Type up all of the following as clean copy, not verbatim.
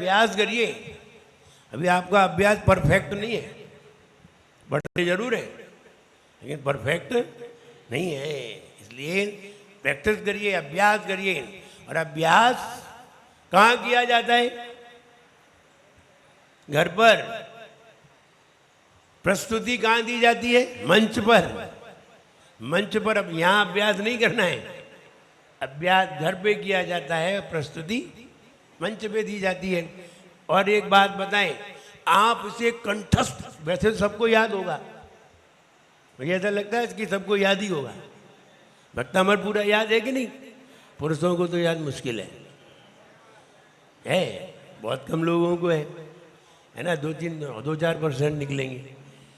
अभ्यास करिए। अभी आपका अभ्यास परफेक्ट नहीं है, बढ़ते जरूर है लेकिन परफेक्ट नहीं है। इसलिए प्रैक्टिस करिए, अभ्यास करिए। और अभ्यास कहाँ किया जाता है? घर पर। प्रस्तुति कहाँ दी जाती है? मंच पर। मंच पर। अब यहाँ अभ्यास नहीं करना है, अभ्यास घर पे किया जाता है, प्रस्तुति मंच पे दी जाती है। और एक बात बताएं, आप इसे कंठस्थ, वैसे सबको याद होगा, मुझे ऐसा लगता है कि सबको याद ही होगा। भक्तामृत पूरा याद है कि नहीं? पुरुषों को तो याद मुश्किल है, बहुत कम लोगों को है ना, 2-4% निकलेंगे।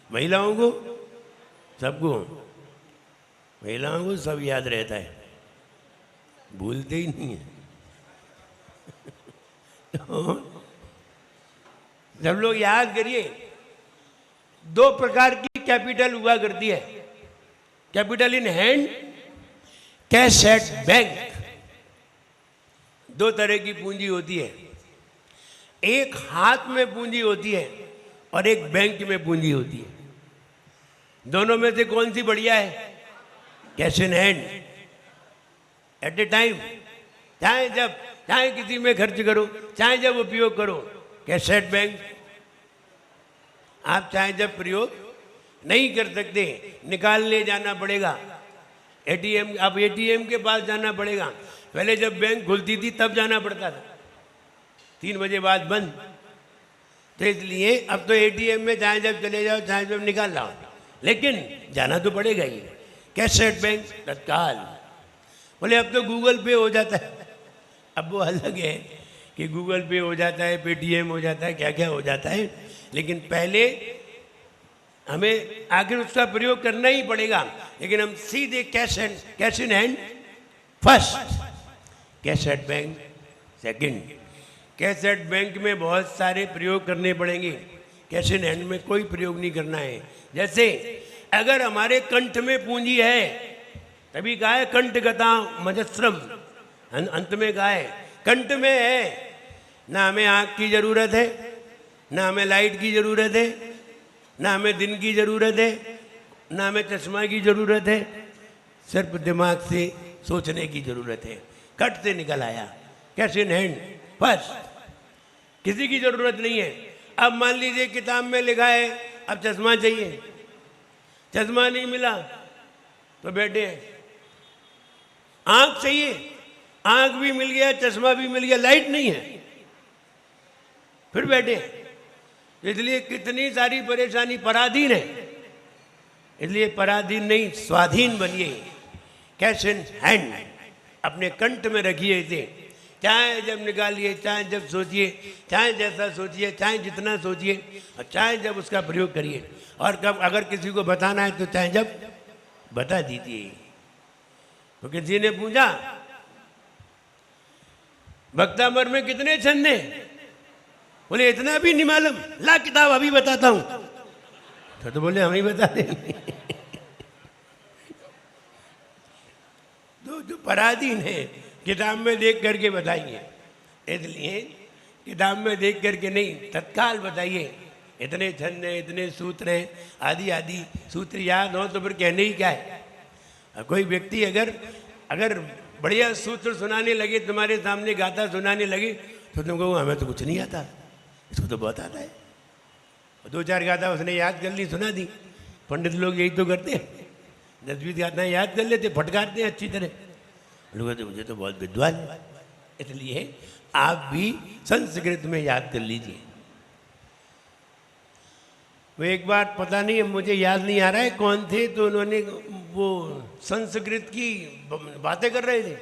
महिलाओं को, सबको, महिलाओं को सब याद रहता है, भूलते ही नहीं है। तो सब लोग याद करिए, 2 प्रकार की कैपिटल हुआ करती है। Capital in hand, cash at bank. 2 तरह की पूंजी होती है, एक हाथ में पूंजी होती है और एक बैंक में पूंजी होती है। दोनों में से कौन सी बढ़िया है? Cash in hand, at a time, चाहे जब चाहे किसी में खर्च करो, चाहे जब उपयोग करो। कैश एट बैंक आप चाहे जब प्रयोग नहीं कर सकते, निकालने जाना पड़ेगा एटीएम। अब एटीएम के पास जाना पड़ेगा, पहले जब बैंक खुलती थी तब जाना पड़ता था, 3 बजे बाद बंद। तो इसलिए अब तो एटीएम में चाहे जब चले जाओ, चाहे जब निकाल लाओ, लेकिन जाना तो पड़ेगा ही। कैश एट बैंक तत्काल। बोले अब तो गूगल पे हो जाता है। अब वो अलग है कि गूगल पे हो जाता है, पेटीएम हो जाता है, क्या क्या हो जाता है, लेकिन पहले हमें आखिर उसका प्रयोग करना ही पड़ेगा। लेकिन हम सीधे cash in hand first, cash at bank second. Cash at bank में बहुत सारे प्रयोग करने पड़ेंगे, कैश इन हैंड में कोई प्रयोग नहीं करना है। जैसे अगर हमारे कंठ में पूंजी है, तभी कहा है कंठगता मजस्रम, अंत में कहा है कंठ में है। ना हमें आँख की जरूरत है, ना हमें लाइट की जरूरत है, ना हमें दिन की जरूरत है, ना हमें चश्मा की जरूरत है, सिर्फ दिमाग से सोचने की जरूरत है। कट से निकल आया, कैश इन हैंड फर्स्ट, किसी की जरूरत नहीं है। अब मान लीजिए किताब में लिखा है अब चश्मा चाहिए, चश्मा नहीं मिला तो बैठे हैं। आंख चाहिए, आंख भी मिल गया, चश्मा भी मिल गया, लाइट नहीं है, फिर बैठे। इसलिए कितनी सारी परेशानी, पराधीन है। इसलिए पराधीन नहीं, स्वाधीन बनिए। कैश इन हैंड अपने कंठ में रखिए इसे, चाहे जब निकालिए, चाहे जब सोचिए, चाहे जैसा सोचिए, चाहे जितना सोचिए, और चाहे जब उसका प्रयोग करिए। और कब अगर किसी को बताना है तो चाहे जब बता दीजिए। तो किसी ने पूछा भक्तामृत में कितने छंद हैं? बोले इतना भी नहीं मालूम, ला किताब अभी बताता हूं। तो बोले हम ही बता देंगे। तो जो पराधीन है किताब में देख करके बताइए, इसलिए किताब में देख करके नहीं, तत्काल बताइए। इतने छंद हैं, इतने सूत्र हैं, आदि आदि सूत्र याद हो तो फिर कहने ही क्या है। कोई व्यक्ति अगर बढ़िया सूत्र सुनाने लगे, तुम्हारे सामने गाथा सुनाने लगे, तो तुम कहो हमें तो कुछ नहीं आता, इसको तो बहुत आता है। 2-4 गाथा उसने याद कर ली, सुना दी। पंडित लोग यही तो करते हैं, 10-20 गाथाएं याद कर लेते, फटकारते हैं अच्छी तरह। लोग कहते मुझे तो बहुत विद्वान है। इसलिए आप भी संस्कृत में याद कर लीजिए। वो एक बार पता नहीं, मुझे याद नहीं आ रहा है कौन थे, तो उन्होंने वो संस्कृत की बातें कर रहे थे।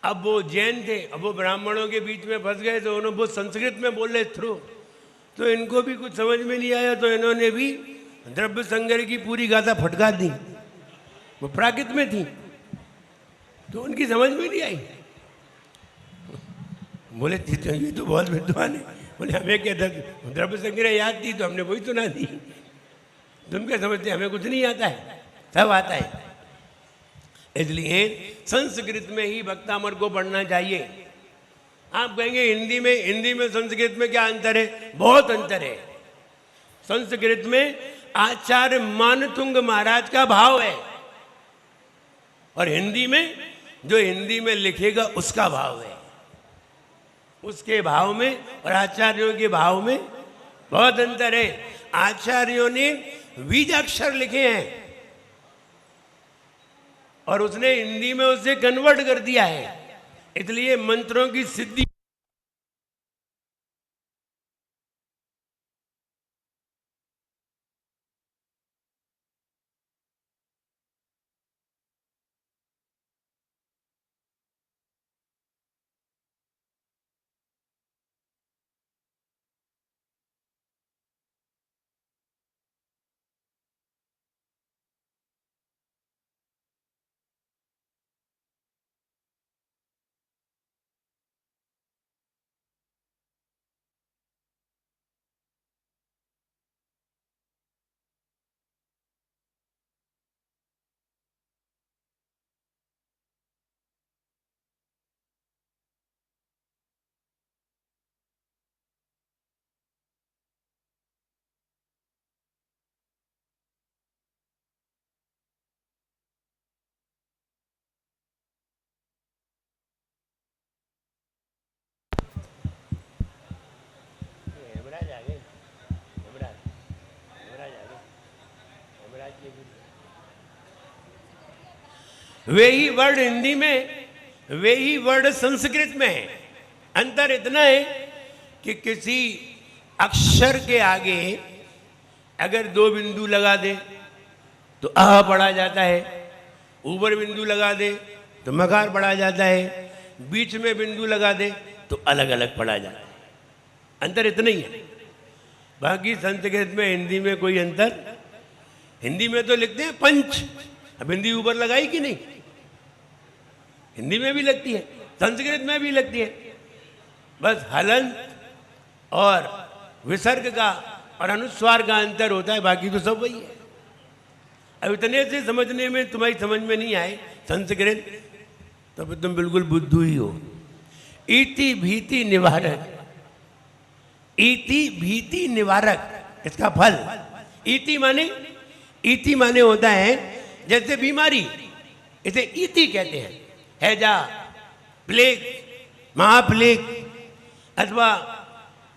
अब वो जैन थे, अब वो ब्राह्मणों के बीच में फंस गए, तो उन्होंने वो संस्कृत में बोले थ्रू, तो इनको भी कुछ समझ में नहीं आया, तो इन्होंने भी द्रव्य संग्रह की पूरी गाथा फटकार दी। वो प्राकृत में थी तो उनकी समझ में नहीं आई। बोले ये तो बहुत विद्वान है। बोले हमें क्या द्रव्य संग्रह याद थी तो हमने वही सुना दी। तुम क्या समझते, हमें कुछ नहीं आता है, सब आता है। इसलिए संस्कृत में ही भक्तामृत को पढ़ना चाहिए। आप कहेंगे हिंदी में संस्कृत में क्या अंतर है? बहुत अंतर है। संस्कृत में आचार्य मानतुंग महाराज का भाव है, और हिंदी में जो हिंदी में लिखेगा उसका भाव है। उसके भाव में और आचार्यों के भाव में बहुत अंतर है। आचार्यों ने बीजाक्षर लिखे हैं और उसने हिंदी में उसे कन्वर्ट कर दिया है, इसलिए मंत्रों की सिद्धि। वे ही वर्ड हिंदी में, वे ही वर्ड संस्कृत में है। अंतर इतना है कि किसी अक्षर के आगे अगर दो बिंदु लगा दे तो आ पढ़ा जाता है, ऊपर बिंदु लगा दे तो मकार पढ़ा जाता है, बीच में बिंदु लगा दे तो अलग अलग पढ़ा जाता है। अंतर इतना ही है। बाकी संस्कृत में हिंदी में कोई अंतर। हिंदी में तो लिखते हैं पंच, अब हिंदी ऊपर लगाई कि नहीं? हिंदी में भी लगती है, संस्कृत में भी लगती है। बस हलंत और विसर्ग का और अनुस्वार का अंतर होता है, बाकी तो सब वही है। अब इतने से समझने में तुम्हारी समझ में नहीं आए संस्कृत तो फिर तुम बिल्कुल बुद्धू ही हो। इति भीति निवारक, इति भीति निवारक, इसका फल। इति माने होता है जैसे बीमारी, इसे इति कहते हैं। हैजा, प्लेग, महाप्लेग अथवा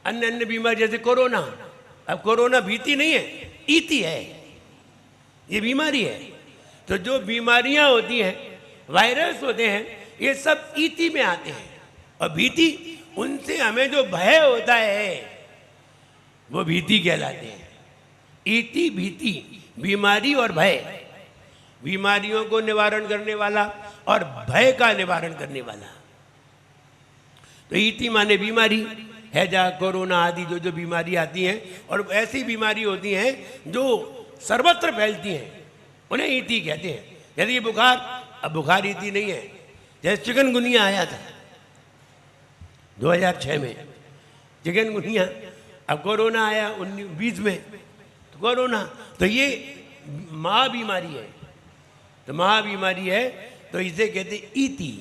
अन्य अन्य बीमारी जैसे कोरोना। अब कोरोना भीति नहीं है, इति है, ये बीमारी है। तो जो बीमारियां होती हैं, वायरस होते हैं, ये सब इति में आते हैं। और भीति, उनसे हमें जो भय होता है वो भीति कहलाते हैं। इति भीति, बीमारी और भय, बीमारियों को निवारण करने वाला और भय का निवारण करने वाला। तो इति माने बीमारी, हैजा, कोरोना आदि जो जो बीमारी आती हैं, और ऐसी बीमारी होती हैं जो सर्वत्र फैलती हैं, उन्हें इति कहते हैं। यदि ये बुखार, अब बुखार इति नहीं है। जैसे चिकनगुनिया आया था 2006 में, चिकनगुनिया। अब कोरोना आया 20 में, तो कोरोना, तो ये महाबीमारी है। तो महाबीमारी है तो इसे कहते इति।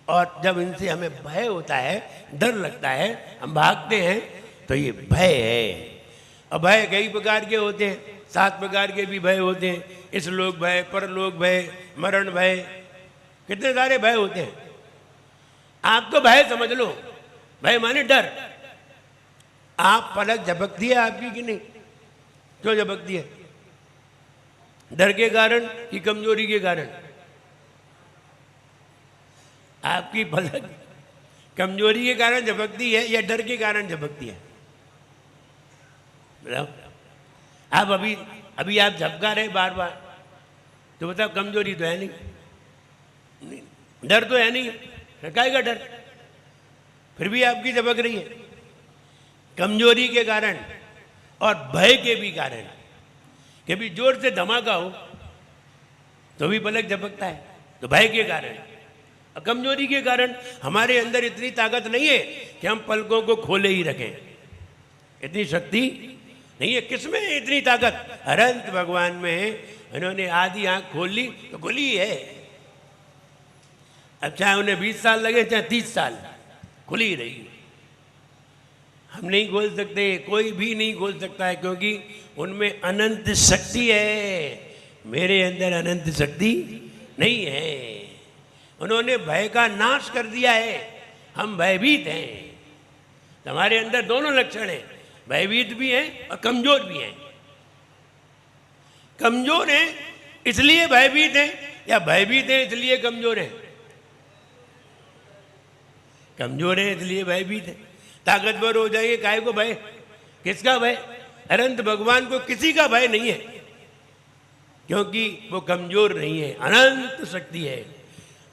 और जब इनसे हमें भय होता है, डर लगता है, हम भागते हैं, तो ये भय है। और भय कई प्रकार के होते हैं, 7 प्रकार के भी भय होते हैं। इस लोक भय, परलोक भय, मरण भय, कितने सारे भय होते हैं। आप तो भय समझ लो, भय माने डर। आप पलक झपकती है आपकी कि नहीं? क्यों झपकती है? डर के कारण कि कमजोरी के कारण? आपकी पलक कमजोरी के कारण झपकती है या डर के कारण झपकती है? बताओ। आप अभी आप झपका रहे बार बार, तो बताओ कमजोरी तो है नहीं, डर तो है नहीं, काहेगा डर? फिर भी आपकी झपक रही है। कमजोरी के कारण और भय के भी कारण। कभी जोर से धमाका हो तो भी पलक झपकता है, तो भय के कारण। और कमजोरी के कारण हमारे अंदर इतनी ताकत नहीं है कि हम पलकों को खोले ही रखें, इतनी शक्ति नहीं है। किसमें है इतनी ताकत? अनंत भगवान में है। उन्होंने आधी आंख खोल ली तो खुली है। अब चाहे उन्हें 20 साल लगे चाहे 30 साल, खुली रही। हम नहीं खोल सकते, कोई भी नहीं खोल सकता है, क्योंकि उनमें अनंत शक्ति है। मेरे अंदर अनंत शक्ति नहीं है। उन्होंने भय का नाश कर दिया है। हम भयभीत हैं। हमारे अंदर दोनों लक्षण हैं, भयभीत भी हैं और कमजोर भी हैं। कमजोर हैं इसलिए भयभीत हैं, या भयभीत हैं इसलिए कमजोर हैं? कमजोर हैं इसलिए भयभीत हैं। ताकतवर हो जाएंगे, काहे को भय? किसका भय? अनंत भगवान को किसी का भय नहीं है, क्योंकि वो कमजोर नहीं है, अनंत शक्ति है।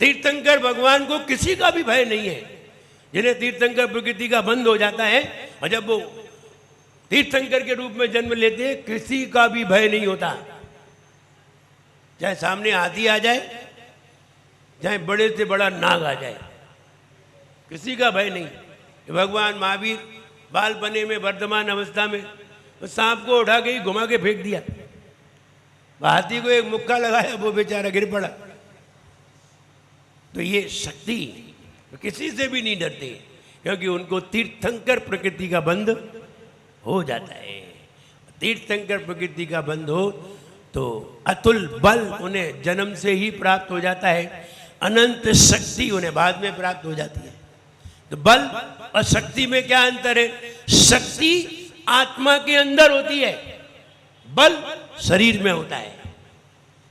तीर्थंकर भगवान को किसी का भी भय नहीं है। जिन्हें तीर्थंकर प्रकृति का बंध हो जाता है और जब वो तीर्थंकर के रूप में जन्म लेते हैं, किसी का भी भय नहीं होता। चाहे सामने हाथी आ जाए, चाहे बड़े से बड़ा नाग आ जाए, किसी का भय नहीं। भगवान महावीर बालपने में, वर्तमान अवस्था में सांप को उठा के ही घुमा के फेंक दिया। हाथी को एक मुक्का लगाया, वो बेचारा गिर पड़ा। तो ये शक्ति किसी से भी नहीं डरती, क्योंकि उनको तीर्थंकर प्रकृति का बंध हो जाता है। तीर्थंकर प्रकृति का बंध हो तो अतुल बल उन्हें जन्म से ही प्राप्त हो जाता है, अनंत शक्ति उन्हें बाद में प्राप्त हो जाती है। तो बल और शक्ति में क्या अंतर है? शक्ति आत्मा के अंदर होती है, बल शरीर में होता है।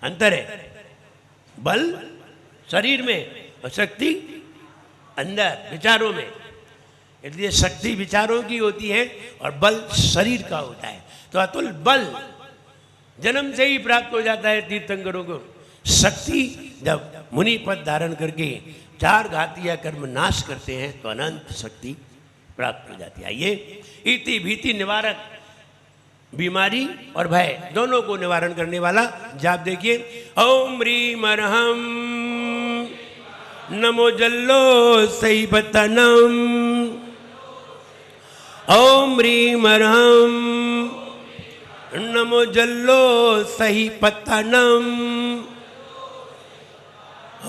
अंतर है, बल शरीर में और शक्ति अंदर विचारों में। इसलिए शक्ति विचारों की होती है और बल शरीर का होता है। तो अतुल बल जन्म से ही प्राप्त हो जाता है तीर्थंकरों को। शक्ति जब मुनि पद धारण करके 4 घातीय कर्म नाश करते हैं तो अनंत शक्ति प्राप्त हो जाती है। आइए, इति भीति निवारक, बीमारी और भय दोनों को निवारण करने वाला जाप देखिए। ओम ह्रीम अर्हम नमो जल्लो सही पतनम। ओम ह्रीम अर्हम नमो जल्लो सही पतनम।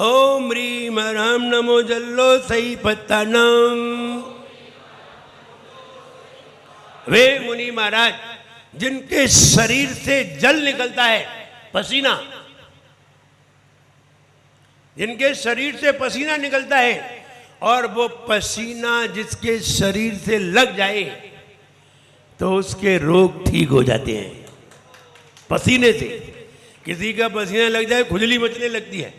ओम ह्रीम अर्हम नमो जल्लो सही पतनम। वे मुनि महाराज जिनके शरीर से जल निकलता है, पसीना, जिनके शरीर से पसीना निकलता है और वो पसीना जिसके शरीर से लग जाए तो उसके रोग ठीक हो जाते हैं पसीने से। किसी का पसीना लग जाए खुजली मचने लगती है,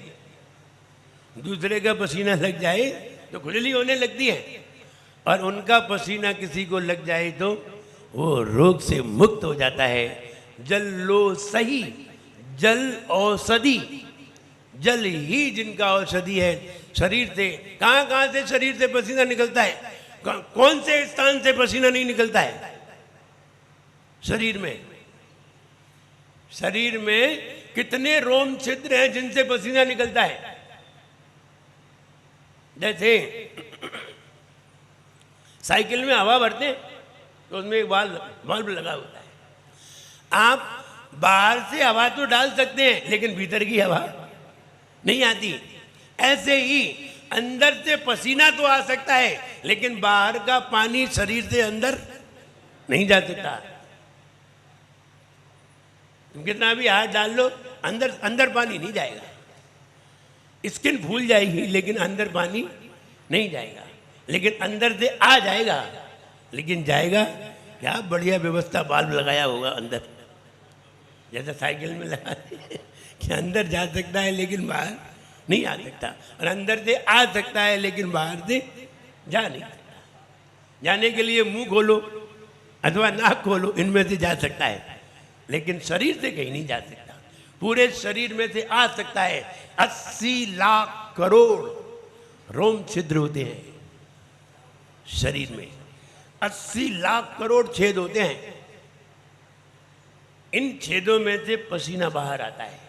दूसरे का पसीना लग जाए तो खुजली होने लगती है, और उनका पसीना किसी को लग जाए तो वो रोग से मुक्त हो जाता है। जल लो सही, जल औषधि, जल ही जिनका औषधि है। शरीर से कहाँ से शरीर से पसीना निकलता है? कौन से स्थान से पसीना नहीं निकलता है? शरीर में। शरीर में कितने रोम छिद्र हैं जिनसे पसीना निकलता है? जैसे साइकिल में हवा भरते हैं तो उसमें एक बल्ब लगा होता है। आप बाहर से हवा तो डाल सकते हैं लेकिन भीतर की हवा नहीं आती। ऐसे ही अंदर से पसीना तो आ सकता है लेकिन बाहर का पानी शरीर से अंदर नहीं जा सकता। तुम कितना भी हाथ डाल लो, अंदर पानी नहीं जाएगा। स्किन फूल जाएगी लेकिन अंदर पानी नहीं जाएगा। लेकिन अंदर से आ जाएगा, लेकिन जाएगा क्या? बढ़िया व्यवस्था, बाल्ब लगाया होगा अंदर, जैसा साइकिल में लगाते हैं कि अंदर जा सकता है लेकिन बाहर नहीं आ सकता, और अंदर से आ सकता है लेकिन बाहर से जा नहीं सकता। जाने के लिए मुंह खोलो अथवा नाक खोलो, इनमें से जा सकता है, लेकिन शरीर से कहीं नहीं जा सकता। पूरे शरीर में से आ सकता है। 80 लाख करोड़ रोम छिद्र होते हैं शरीर में। 80 लाख करोड़ छेद होते हैं। इन छेदों में से पसीना बाहर आता है।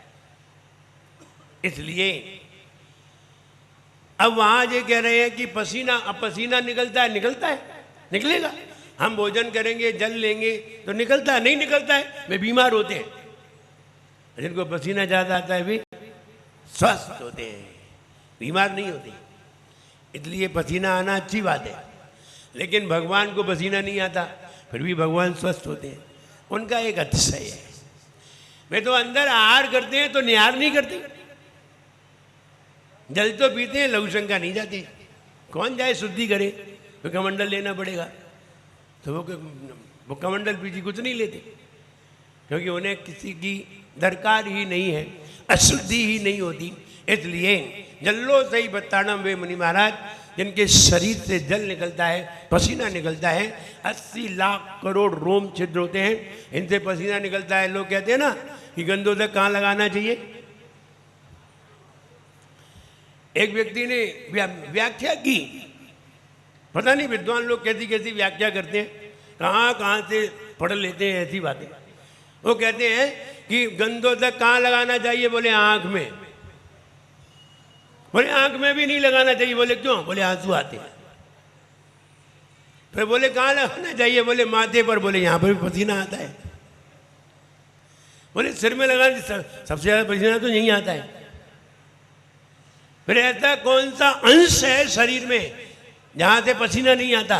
इसलिए अब वहां ये कह रहे हैं कि पसीना निकलता है, निकलेगा। हम भोजन करेंगे, जल लेंगे तो निकलता है, नहीं निकलता है वे बीमार होते हैं। जिनको पसीना ज्यादा आता है वे स्वस्थ होते हैं, बीमार नहीं होते। इसलिए पसीना आना अच्छी बात है, लेकिन भगवान को पसीना नहीं आता, फिर भी भगवान स्वस्थ होते हैं। उनका एक अतिशय है, वे तो अंदर आहार करते हैं तो निहार नहीं करते, जल तो पीते हैं, लघु शंका नहीं जाती। कौन जाए शुद्धि करे, तो कमंडल लेना पड़ेगा, तो वो कमंडल पीछे कुछ नहीं लेते, क्योंकि उन्हें किसी की दरकार ही नहीं है, अशुद्धि ही नहीं होती। इसलिए जल्लो सही बताणम वे मुनि महाराज, जिनके शरीर से जल निकलता है, पसीना निकलता है, 80 लाख करोड़ रोम छिद्र होते हैं, इनसे पसीना निकलता है। लोग कहते हैं ना कि गंधोदक कहाँ लगाना चाहिए। एक व्यक्ति ने व्याख्या की, पता नहीं विद्वान लोग कैसी कैसी व्याख्या करते हैं, कहाँ कहाँ से पढ़ लेते हैं ऐसी बातें। वो कहते हैं कि गंधोदक कहाँ लगाना चाहिए, बोले आँख में। बोले आँख में भी नहीं लगाना चाहिए, बोले क्यों, बोले आंसू आते हैं। फिर बोले कहाँ लगाना चाहिए, बोले माथे पर, बोले यहाँ पर भी पसीना आता है। बोले सिर में लगाना, सबसे ज़्यादा पसीना तो यहीं आता है। फिर ऐसा कौन सा अंश है शरीर में जहाँ से पसीना नहीं आता,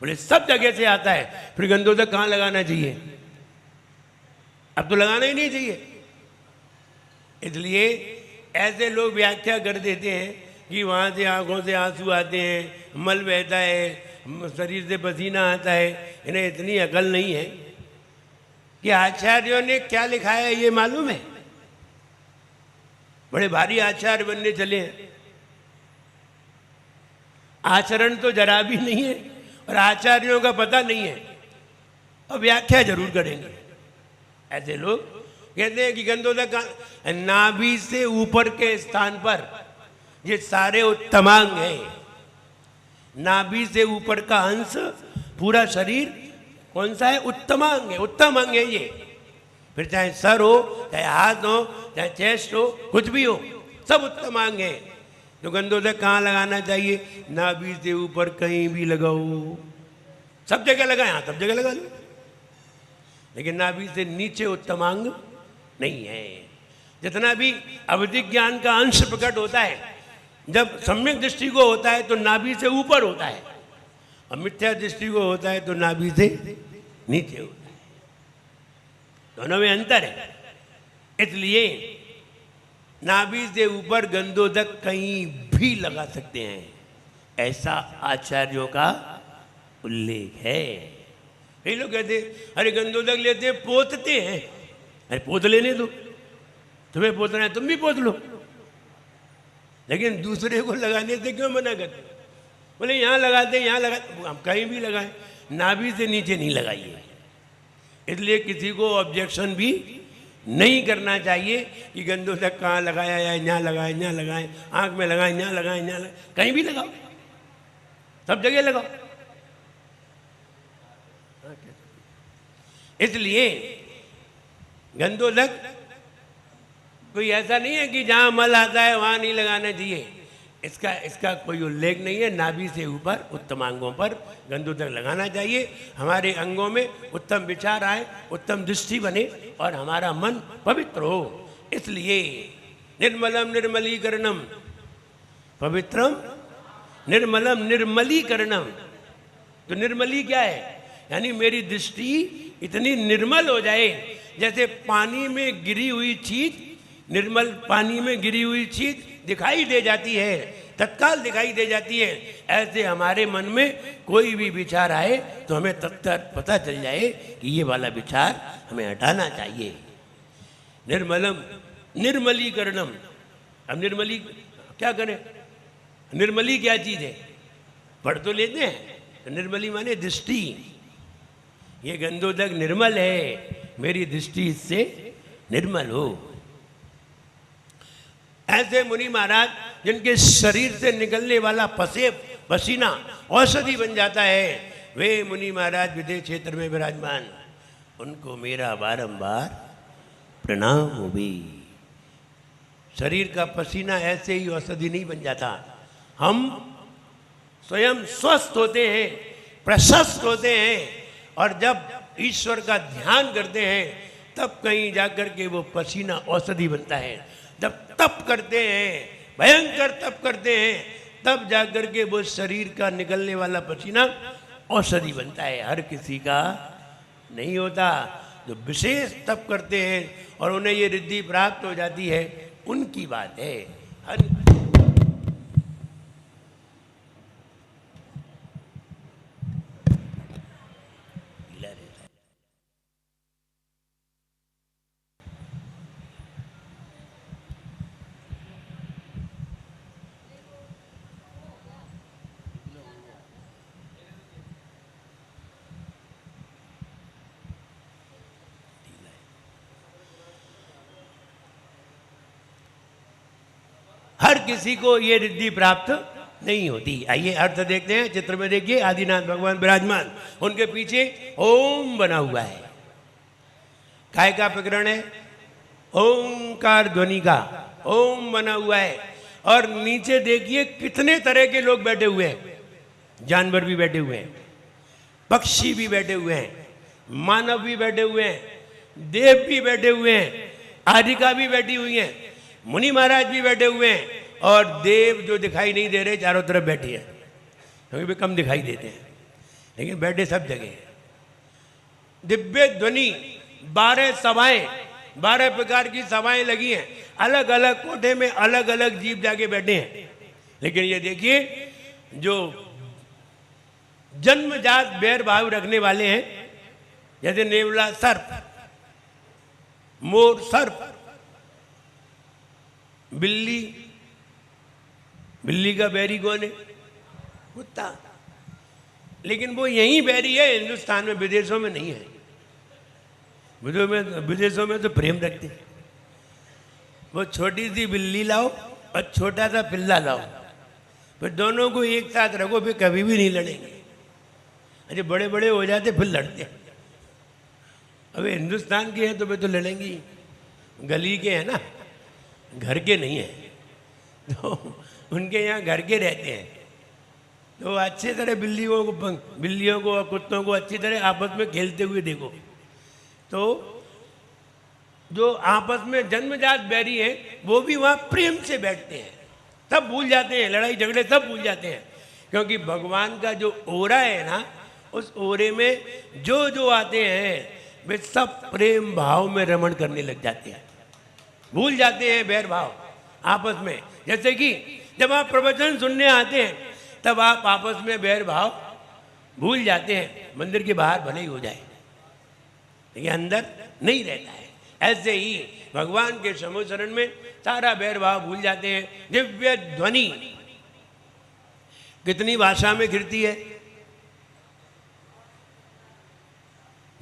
बोले सब जगह से आता है। फिर गंधोदक कहाँ लगाना चाहिए, अब तो लगाना ही नहीं चाहिए। इसलिए ऐसे लोग व्याख्या कर देते हैं कि वहाँ से आंखों से आंसू आते हैं, मल बहता है, शरीर से पसीना आता है। इन्हें इतनी अकल नहीं है कि आचार्यों ने क्या लिखा है ये मालूम है। बड़े भारी आचार्य बनने चले हैं, आचरण तो जरा भी नहीं है और आचार्यों का पता नहीं है, और व्याख्या जरूर करेंगे। ऐसे लोग कहते हैं कि गंधोदक का नाभि से ऊपर के स्थान पर ये सारे उत्तमांग हैं। नाभि से ऊपर का अंश पूरा शरीर कौन सा है, उत्तमांग है, उत्तम अंग है ये। फिर चाहे सर हो, चाहे हाथ हो, चाहे चेस्ट हो, कुछ भी हो, सब उत्तमांग है। तो गंधोदक कहाँ लगाना चाहिए, नाभि से ऊपर कहीं भी लगाओ, सब जगह लगाए, हाँ सब जगह लगा लो, लेकिन नाभि से नीचे उत्तमांग नहीं है। जितना भी अवधिक ज्ञान का अंश प्रकट होता है, जब सम्यक दृष्टि को होता है तो नाभि से ऊपर होता है, और मिथ्या दृष्टि को होता है तो नाभि से नीचे होता है। दोनों में अंतर है। इसलिए नाभि से ऊपर गंधोदक कहीं भी लगा सकते हैं, ऐसा आचार्यों का उल्लेख है। कई लोग कहते हैं अरे गंधोदक लेते हैं पोतते हैं, अरे पोत लेने दो, तुम्हें पोतना है तुम भी पोत लो, लेकिन दूसरे को लगाने से क्यों मना करते। बोले यहाँ लगाते हैं, यहाँ लगाते, हम कहीं भी लगाएं, नाभि से नीचे नहीं लगाइए। इसलिए किसी को ऑब्जेक्शन भी नहीं करना चाहिए कि गंधोदक कहाँ लगाया जाए, यहाँ लगाए, यहाँ लगाएं, आँख में लगाएं, यहाँ लगाएं, यहाँ लगाएं, कहीं भी लगाओ, सब जगह लगाओ। इसलिए गंधोदक कोई ऐसा नहीं है कि जहाँ मल आता है वहाँ नहीं लगाना चाहिए, इसका कोई उल्लेख नहीं है। नाभि से ऊपर उत्तमांगों पर गंधोदक लगाना चाहिए। हमारे अंगों में उत्तम विचार आए, उत्तम दृष्टि बने और हमारा मन पवित्र हो। इसलिए निर्मलम निर्मलीकरणम, पवित्रम निर्मलम निर्मलीकरणम। तो निर्मली क्या है, यानी मेरी दृष्टि इतनी निर्मल हो जाए, जैसे पानी में गिरी हुई चीज, निर्मल पानी में गिरी हुई चीज दिखाई दे जाती है, तत्काल दिखाई दे जाती है। ऐसे हमारे मन में कोई भी विचार आए तो हमें तत्काल पता चल जाए कि ये वाला विचार हमें हटाना चाहिए। निर्मलम निर्मलीकरणम। अब निर्मली क्या करें, निर्मली क्या चीज है, पढ़ तो लेते हैं, तो निर्मली माने दृष्टि। ये गंधोदक निर्मल है, मेरी दृष्टि इससे निर्मल हो। ऐसे मुनि महाराज जिनके शरीर से निकलने वाला पसीना औषधि बन जाता है, वे मुनि महाराज विदेश क्षेत्र में विराजमान, उनको मेरा बारंबार प्रणाम हो भी। शरीर का पसीना ऐसे ही औषधि नहीं बन जाता, हम स्वयं स्वस्थ होते हैं, प्रशस्त होते हैं, और जब ईश्वर का ध्यान करते हैं तब कहीं जाकर के वो पसीना औषधि बनता है। जब तप करते हैं, भयंकर तप करते हैं, तब जाकर के वो शरीर का निकलने वाला पसीना औषधि बनता है। हर किसी का नहीं होता। जो विशेष तप करते हैं और उन्हें ये रिद्धि प्राप्त हो जाती है, उनकी बात है। हर हर किसी को ये रिद्धि प्राप्त नहीं होती। आइए अर्थ देखते हैं। चित्र में देखिए, आदिनाथ भगवान विराजमान, उनके पीछे ओम बना हुआ है। काय का प्रकरण है? ओंकार ध्वनि का ओम बना हुआ है। और नीचे देखिए कितने तरह के लोग बैठे हुए हैं। जानवर भी बैठे हुए हैं, पक्षी भी बैठे हुए हैं, मानव भी बैठे हुए हैं, देव भी बैठे हुए हैं, आदिका भी बैठी हुई हैं, मुनि महाराज भी बैठे हुए हैं, और देव जो दिखाई नहीं दे रहे चारों तरफ बैठे हैं, क्योंकि वे कम दिखाई देते हैं, लेकिन बैठे सब जगह हैं। दिव्य ध्वनि 12 सभाएं, 12 प्रकार की सभाएं लगी हैं। अलग अलग कोठे में अलग अलग जीव जाके बैठे हैं। लेकिन ये देखिए, जो जन्मजात बैर भाव रखने वाले हैं, जैसे नेवला सर्प, मोर सर्प, बिल्ली, बिल्ली का बैरी कौन है? कुत्ता। लेकिन वो यही बैरी है, हिंदुस्तान में, विदेशों में नहीं है। विदेशों में तो प्रेम रखते हैं। वो छोटी सी बिल्ली लाओ और छोटा सा पिल्ला लाओ, फिर दोनों को एक साथ रखो, फिर कभी भी नहीं लड़ेंगे। अरे बड़े बड़े हो जाते फिर लड़ते हैं। अबे हिंदुस्तान के हैं तो वे तो लड़ेंगे ही, गली के हैं ना, घर के नहीं हैं। तो उनके यहाँ घर के रहते हैं, तो अच्छी तरह बिल्लियों को और कुत्तों को अच्छी तरह आपस में खेलते हुए देखो। तो जो आपस में जन्मजात बैरी हैं, वो भी वहाँ प्रेम से बैठते हैं। तब भूल जाते हैं लड़ाई झगड़े, तब भूल जाते हैं, क्योंकि भगवान का जो ओरा है ना, उस ओरे में जो जो आते हैं वे सब प्रेम भाव में रमण करने लग जाते हैं। भूल जाते हैं बैर भाव आपस में। जैसे कि जब आप प्रवचन सुनने आते हैं, तब आप आपस में बैर भाव भूल जाते हैं। मंदिर के बाहर भले ही हो जाए, लेकिन अंदर नहीं रहता है। ऐसे ही भगवान के समोचरण में सारा बैर भाव भूल जाते हैं। दिव्य ध्वनि कितनी भाषा में घिरती है?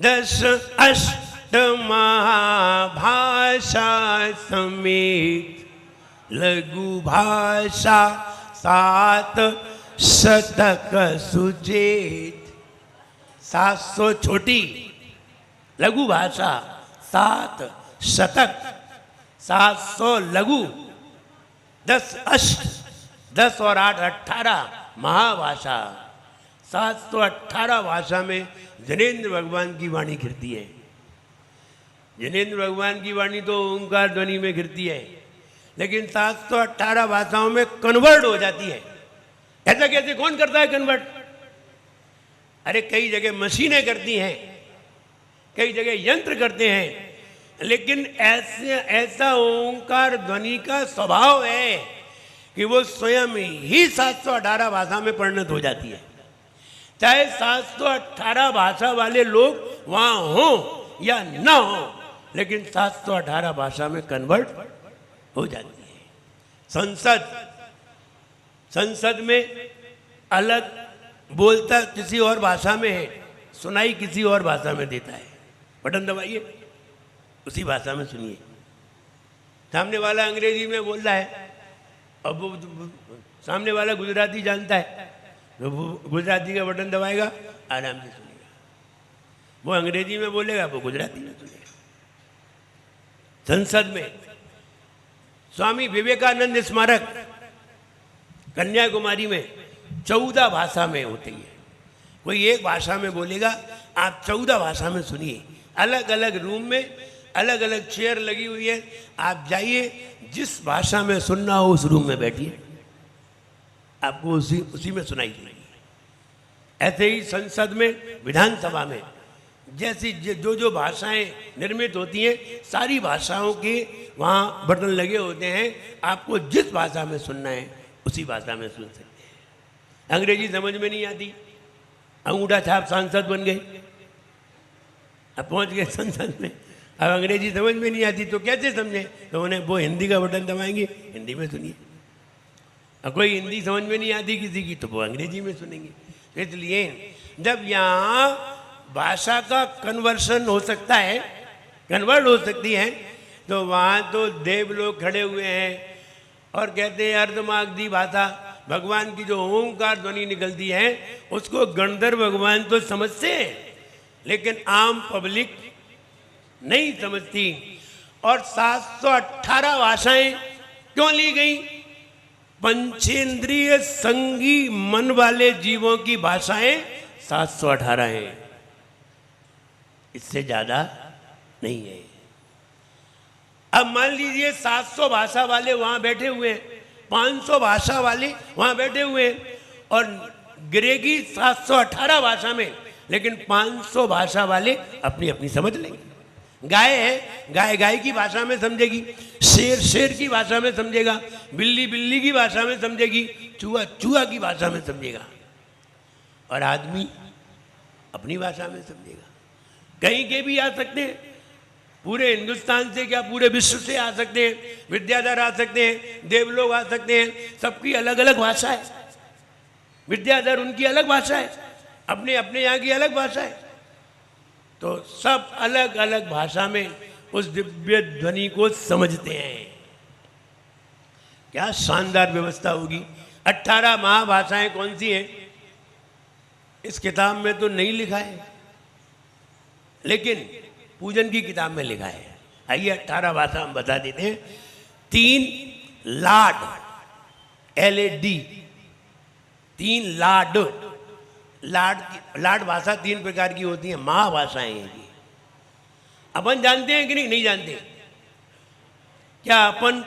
10 अष्ट महाभाषा समेत लघु भाषा 7 शतक सुचेत। 700 छोटी लघु भाषा, 7 शतक, 700 लघु, 10 अष्ट, 10 और 8 18 महाभाषा। 718 भाषा में जनेन्द्र भगवान की वाणी घिरती है। जनेन्द्र भगवान की वाणी तो ओंकार ध्वनि में घिरती है, लेकिन 718 भाषाओं में कन्वर्ट हो जाती है। ऐसा कैसे, कौन करता है कन्वर्ट? अरे कई जगह मशीनें करती हैं, कई जगह यंत्र करते हैं, लेकिन ऐसा ओंकार ध्वनि का स्वभाव है कि वो स्वयं ही 718 भाषा में परिणत हो जाती है। चाहे 718 भाषा वाले लोग वहाँ हों या ना हों, लेकिन 718 भाषा में कन्वर्ट हो जाती है। संसद में अलग बोलता किसी और भाषा में है, सुनाई किसी और भाषा में देता है। बटन दबाइए, उसी भाषा में सुनिए। सामने वाला अंग्रेजी में बोल रहा है, अब वो सामने वाला गुजराती जानता है, तो वो गुजराती का बटन दबाएगा, आराम से सुनेगा। वो अंग्रेजी में बोलेगा, वो गुजराती में सुनेगा। संसद में स्वामी विवेकानंद स्मारक कन्याकुमारी में 14 भाषा में होती है। कोई एक भाषा में बोलेगा, आप 14 भाषा में सुनिए। अलग अलग रूम में अलग अलग चेयर लगी हुई है, आप जाइए, जिस भाषा में सुनना हो उस रूम में बैठिए। आपको उसी में सुनाई देगी। ऐसे ही संसद में, विधानसभा में जैसी जो भाषाएं निर्मित होती हैं, सारी भाषाओं के वहाँ बटन लगे होते हैं। आपको जिस भाषा में सुनना है उसी भाषा में सुन सकते हैं। अंग्रेजी समझ में नहीं आती, अंगूठा छाप सांसद बन गए, अब पहुँच गए संसद में। अब अंग्रेजी समझ में नहीं आती तो कैसे समझें? तो उन्हें वो हिंदी का बटन दबाएंगे, हिंदी में सुनिए। अब कोई हिंदी समझ में नहीं आती किसी की तो वो अंग्रेजी में सुनेंगे। इसलिए जब यहाँ भाषा का कन्वर्ट हो सकती है, तो वहाँ तो देव लोग खड़े हुए हैं और कहते हैं अर्धमागधी भाषा, भगवान की जो ओंकार ध्वनि निकलती है उसको गणधर भगवान तो समझते हैं, लेकिन आम पब्लिक नहीं समझती। और 718 भाषाएं क्यों ली गई? पंचेंद्रिय संगी मन वाले जीवों की भाषाएं 718 हैं, इससे ज्यादा नहीं है। अब मान लीजिए 700 भाषा वाले वहां बैठे हुए हैं, 500 भाषा वाले वहां बैठे हुए हैं, और गिरेगी 718 भाषा में, लेकिन 500 भाषा वाले अपनी अपनी समझ लेंगे। गाय है, गाय गाय की भाषा में समझेगी, शेर शेर की भाषा में समझेगा, बिल्ली बिल्ली की भाषा में समझेगी, चूहा चूहा की भाषा में समझेगा, और आदमी अपनी भाषा में समझेगा। कहीं के भी आ सकते हैं, पूरे हिंदुस्तान से क्या पूरे विश्व से आ सकते हैं, विद्याधर आ सकते हैं, देवलोग आ सकते हैं, सबकी अलग अलग भाषा है। विद्याधर उनकी अलग भाषा है, अपने अपने यहाँ की अलग भाषा है, तो सब अलग अलग भाषा में उस दिव्य ध्वनि को समझते हैं। क्या शानदार व्यवस्था होगी। 18 महाभाषाएं कौन सी हैं इस किताब में तो नहीं लिखा है, लेकिन पूजन की किताब में लिखा है। आइए 18 भाषा हम बता देते हैं। 3 लाड, LAD, 3 लाड, लाड भाषा 3 प्रकार की होती है, महाभाषाएं हैं ये। अपन जानते हैं कि नहीं जानते? क्या अपन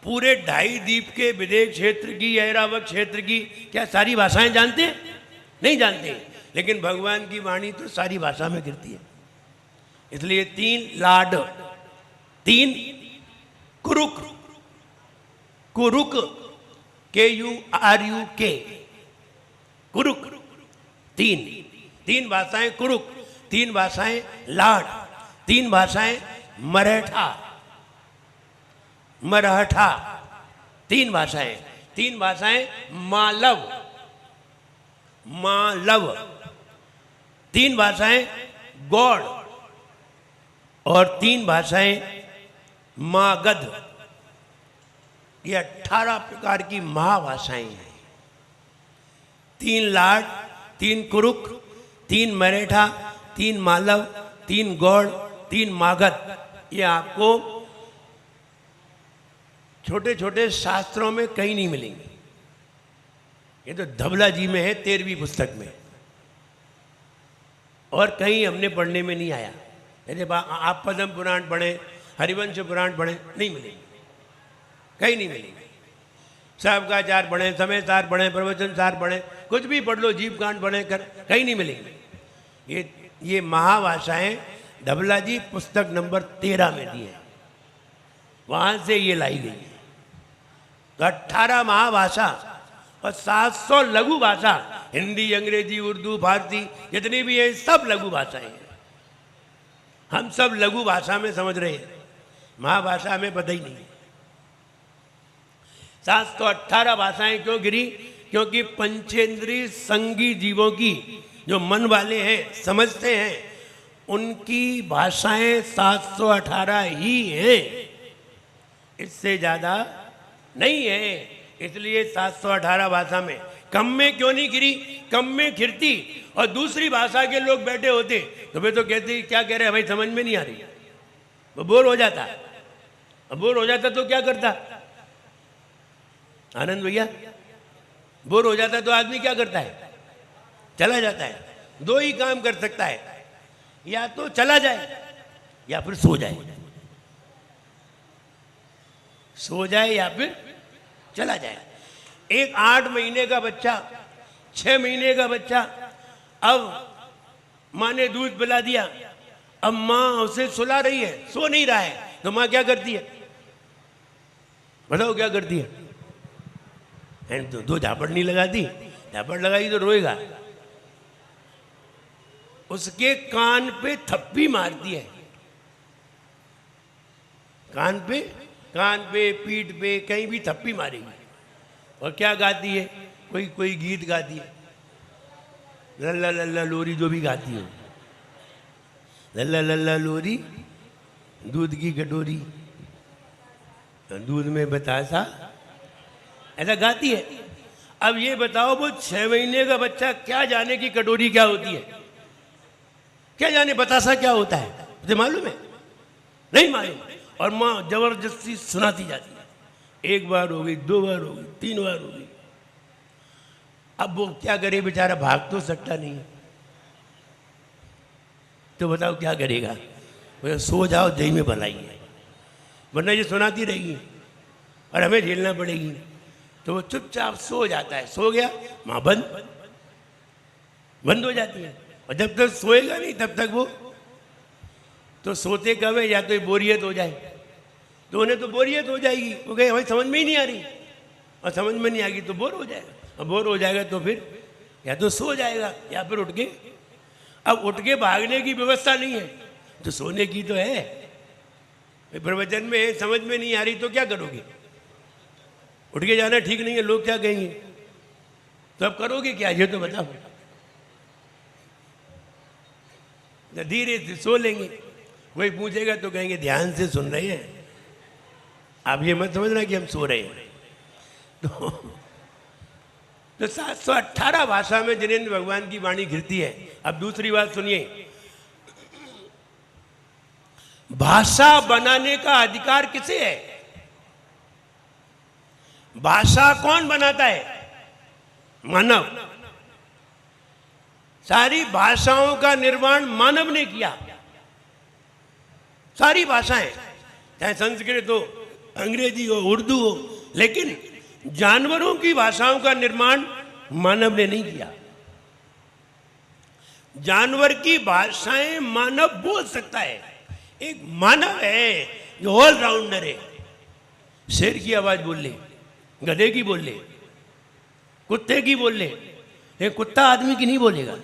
पूरे 2.5 द्वीप के विदेश क्षेत्र की, ऐरावत क्षेत्र की क्या सारी भाषाएं जानते हैं? नहीं जानते, लेकिन भगवान की वाणी तो सारी भाषा में गिरती है। इसलिए 3 लाड, 3 कुरुक, कुरुक, KURUK, कुरुक, 3 भाषाएं कुरुक, 3 भाषाएं लाड, 3 भाषाएं मराठा, 3 भाषाएं, 3 भाषाएं मालव, 3 भाषाएं गौड़, और 3 भाषाएं मागध। ये 18 प्रकार की महाभाषाएं हैं। 3 लाड, 3 कुरुक, 3 मराठा, 3 मालव, 3 गौड़, 3 मागध। ये आपको छोटे छोटे शास्त्रों में कहीं नहीं मिलेंगे। ये तो धबला जी में है, 13वीं पुस्तक में, और कहीं हमने पढ़ने में नहीं आया। यदि आप पद्म पुराण पढ़ें, हरिवंश पुराण पढ़ें, नहीं मिलेंगे, कहीं नहीं मिलेंगे। सबका चार पढ़ें, समय सार पढ़ें, प्रवचन सार पढ़ें, कुछ भी पढ़ लो, जीव कांड पढ़ें, कहीं नहीं मिलेंगे। ये महाभाषाएं धबला जी पुस्तक नंबर 13 में दी है, वहाँ से ये लाई गई है। तो 18 महाभाषा और 700 लघु भाषा, हिंदी, अंग्रेजी, उर्दू, फारसी जितनी भी है सब लघु भाषाएं हैं। हम सब लघु भाषा में समझ रहे हैं, महाभाषा में पता ही नहीं। 718 भाषाएं क्यों गिरी? क्योंकि पंचेंद्रिय संगी जीवों की, जो मन वाले हैं, समझते हैं, उनकी भाषाएं 718 ही हैं, इससे ज़्यादा नहीं है। इसलिए 718 भाषा में कम में क्यों नहीं गिरी? कम में गिरती और दूसरी भाषा के लोग बैठे होते तो वे तो कहते क्या कह रहे हैं भाई, समझ में नहीं आ रही, वो बोर हो जाता। बोर हो जाता तो क्या करता आनंद भैया? बोर हो जाता तो आदमी क्या करता है? चला जाता है। 2 ही काम कर सकता है, या तो चला जाए या फिर सो जाए, सो जाए या फिर चला जाए। एक 8 महीने का बच्चा, 6 महीने का बच्चा, अब माँ ने दूध पिला दिया, अब माँ उसे सुला रही है, सो नहीं रहा है, तो माँ क्या करती है? बताओ क्या करती है? तो 2 झापड़ नहीं लगाती, झापड़ लगाई तो रोएगा, उसके कान पे थप्पी मारती है, कान पे पीठ पे कहीं भी थप्पी मारेगी। और क्या गाती है? कोई गीत गाती है, लल्ला लल्ला लोरी, जो भी गाती है, लल्ला लल्ला लोरी, दूध की कटोरी, दूध में बतासा, ऐसा गाती है। अब ये बताओ, वो 6 महीने का बच्चा क्या जाने की कटोरी क्या होती है, क्या जाने बतासा क्या होता है, मुझे मालूम है? नहीं मालूम। और माँ जबरदस्ती सुनाती जाती है, 1 बार हो गई, 2 बार हो गई, 3 बार हो गई। अब वो क्या करे बेचारा, भाग तो सकता नहीं है, तो बताओ क्या करेगा? बोले सो जाओ, दही में भलाई है, वरना ये सुनाती रहेगी और हमें झेलना पड़ेगी। तो वो चुपचाप सो जाता है, सो गया, माँ बंद हो जाती है। और जब तक सोएगा नहीं तब तक वो तो सोते कब है, या तो बोरियत हो जाए, तो उन्हें तो बोरियत हो जाएगी, वो कहे हमें समझ में ही नहीं आ रही, और समझ में नहीं आएगी तो बोर हो जाएगा, और बोर हो जाएगा तो फिर या तो सो जाएगा या फिर उठ के, अब उठ के भागने की व्यवस्था नहीं है तो सोने की तो है। प्रवचन में समझ में नहीं आ रही तो क्या करोगे? उठ के जाना ठीक नहीं है, लोग क्या कहेंगे, तो अब करोगे क्या, ये तो बताओ। धीरे से सो लेंगे, कोई पूछेगा तो कहेंगे ध्यान से सुन रहे हैं, आप ये मत समझना कि हम सो रहे हैं। तो 718 भाषा में जिनेंद्र भगवान की वाणी घिरती है। अब दूसरी बात सुनिए, भाषा बनाने का अधिकार किसे है? भाषा कौन बनाता है? मानव। सारी भाषाओं का निर्माण मानव ने किया, सारी भाषाएं, चाहे संस्कृत हो, अंग्रेजी हो, उर्दू हो, लेकिन जानवरों की भाषाओं का निर्माण मानव ने नहीं किया। जानवर की भाषाएं मानव बोल सकता है। एक मानव है जो ऑलराउंडर है, शेर की आवाज बोल ले, गधे की बोल ले, कुत्ते की बोल ले, एक कुत्ता आदमी की नहीं बोलेगा।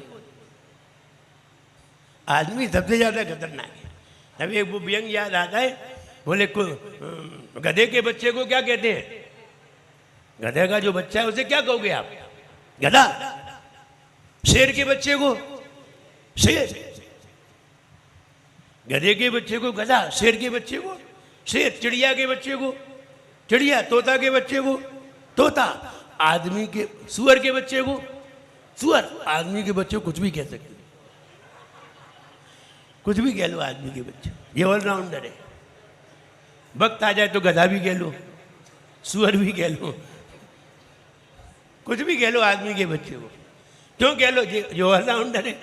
आदमी सबसे ज्यादा खतरनाक है। अभी एक वो व्यंग याद आता है, बोले गधे के बच्चे को क्या कहते हैं? गधे का जो बच्चा है उसे क्या कहोगे आप? गधा। शेर के बच्चे को शेर, गधे के बच्चे को गधा, शेर के बच्चे को शेर, चिड़िया के बच्चे को चिड़िया, तोता के बच्चे को तोता, आदमी के सुअर के बच्चे को सुअर, आदमी के बच्चे को कुछ भी कह सकते, कुछ भी कह लो आदमी के बच्चे, ये ऑलराउंडर है। वक्त आ जाए तो गधा भी कह लो, सुअर भी कह लो, कुछ भी कह लो आदमी के बच्चे को, क्यों कह लो? जो ऑलराउंडर है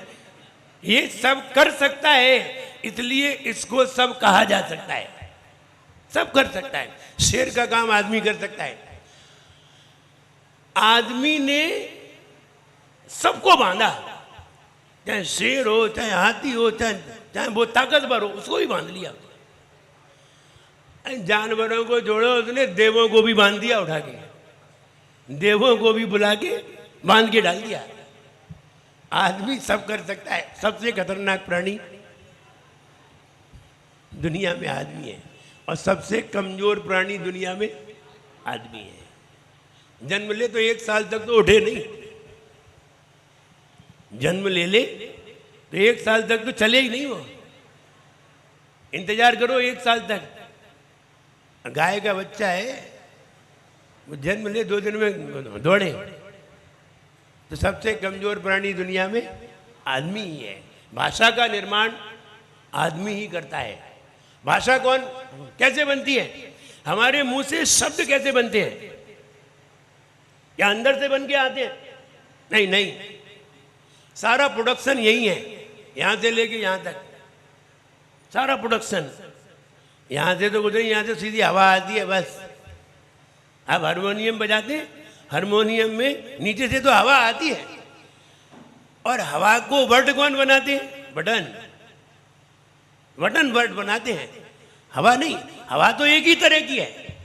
ये सब कर सकता है, इसलिए इसको सब कहा जा सकता है, सब कर सकता है। शेर का काम आदमी कर सकता है। आदमी ने सबको बांधा, चाहे शेर हो, चाहे हाथी हो, चाहे वो ताकतवर हो, उसको भी बांध लिया। जानवरों को जोड़ो, उसने देवों को भी बांध दिया, उठा के देवों को भी बुला के बांध के डाल दिया। आदमी सब कर सकता है। सबसे खतरनाक प्राणी दुनिया में आदमी है, और सबसे कमजोर प्राणी दुनिया में आदमी है। जन्म ले तो 1 साल तक तो उठे नहीं, जन्म ले तो 1 साल तक तो चले ही नहीं, वो इंतजार करो 1 साल तक। गाय का बच्चा है, वो जन्म ले 2 दिन में दौड़े। तो सबसे कमजोर प्राणी दुनिया में आदमी ही है। भाषा का निर्माण आदमी ही करता है। भाषा कौन कैसे बनती है? हमारे मुंह से शब्द कैसे बनते हैं? क्या अंदर से बन के आते हैं? नहीं नहीं, सारा प्रोडक्शन यही है, यहां से लेके यहां तक सारा प्रोडक्शन। यहां से तो कुछ नहीं, यहां से सीधी हवा आती है बस। आप हारमोनियम बजाते, हारमोनियम में नीचे से तो हवा आती है, और हवा को वर्ड कौन बनाते हैं? बटन, बटन वर्ड बनाते हैं, हवा नहीं। हवा तो एक ही तरह की है,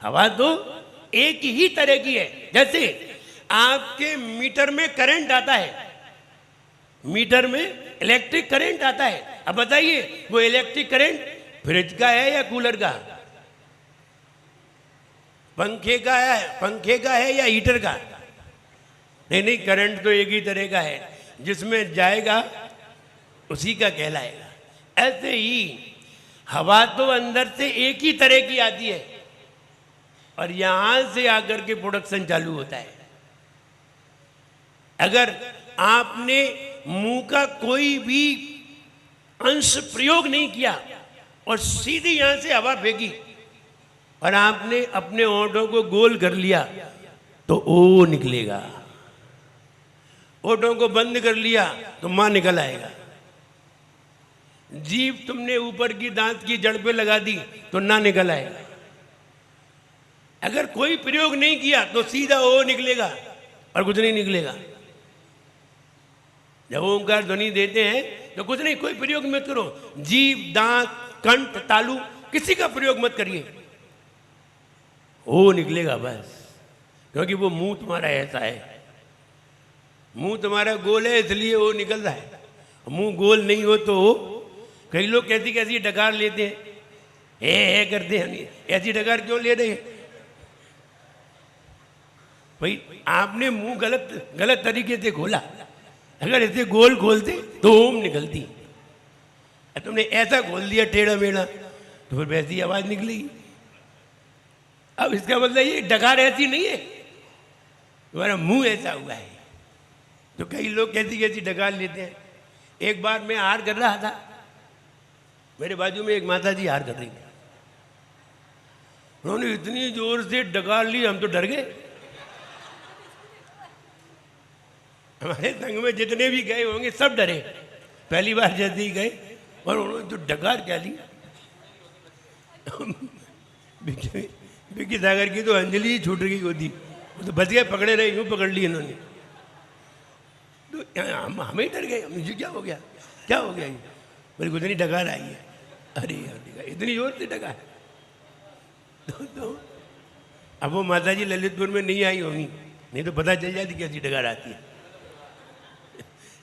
हवा तो एक ही तरह की है। जैसे आपके मीटर में करंट आता है, मीटर में इलेक्ट्रिक करंट आता है। अब बताइए वो इलेक्ट्रिक करंट फ्रिज का है या कूलर का, पंखे का है या हीटर का? नहीं नहीं, करंट तो एक ही तरह का है, जिसमें जाएगा उसी का कहलाएगा। ऐसे ही हवा तो अंदर से एक ही तरह की आती है, और यहां से आकर के प्रोडक्शन चालू होता है। अगर आपने मुंह का कोई भी अंश प्रयोग नहीं किया और सीधी यहां से हवा फेंकी, और आपने अपने होठों को गोल कर लिया, तो ओ निकलेगा। होठों को बंद कर लिया तो मां निकल आएगा। जीभ तुमने ऊपर की दांत की जड़ पे लगा दी तो ना निकल आएगा। अगर कोई प्रयोग नहीं किया तो सीधा ओ निकलेगा और कुछ नहीं निकलेगा। जब ओंकार ध्वनि देते हैं तो कुछ नहीं, कोई प्रयोग मत करो। जीभ, दांत, कंठ, तालु, किसी का प्रयोग मत करिए, ओ निकलेगा बस। क्योंकि वो मुंह तुम्हारा ऐसा है, मुंह तुम्हारा गोल है इसलिए वो निकल रहा है। मुंह गोल नहीं हो तो कई लोग कैसी कैसी डकार लेते हैं, हे करते हैं। ऐसी डकार क्यों ले रहे हैं भाई? आपने मुंह गलत तरीके से खोला। अगर ऐसे गोल खोलते तो ओम निकलती, तुमने ऐसा खोल दिया टेढ़ा मेढ़ा तो फिर वैसी आवाज निकलेगी। अब इसका मतलब ये डकार ऐसी नहीं है, तुम्हारा मुंह ऐसा हुआ है। तो कई लोग कैसी कैसी डकार लेते हैं। एक बार मैं हार कर रहा था, मेरे बाजू में एक माता जी हार कर रही थी। उन्होंने इतनी जोर से डकार ली, हम तो डर गए। हमारे संग में जितने भी गए होंगे सब डरे, पहली बार जैसे ही गए, और उन्होंने तो डकार क्या ली। विक्की सागर की तो अंजलि ही छूट गई होती, वो तो बच गए, पकड़े रहे, यूं पकड़ ली इन्होंने। तो हमें डर गए, मुझे क्या हो गया, क्या हो गया? ये मेरी कुछ नहीं, डकार आई है। अरे यार, इतनी जोर से डकार। तो अब वो माता जी ललितपुर में नहीं आई होंगी, नहीं तो पता चल जाती कैसी डकार आती है।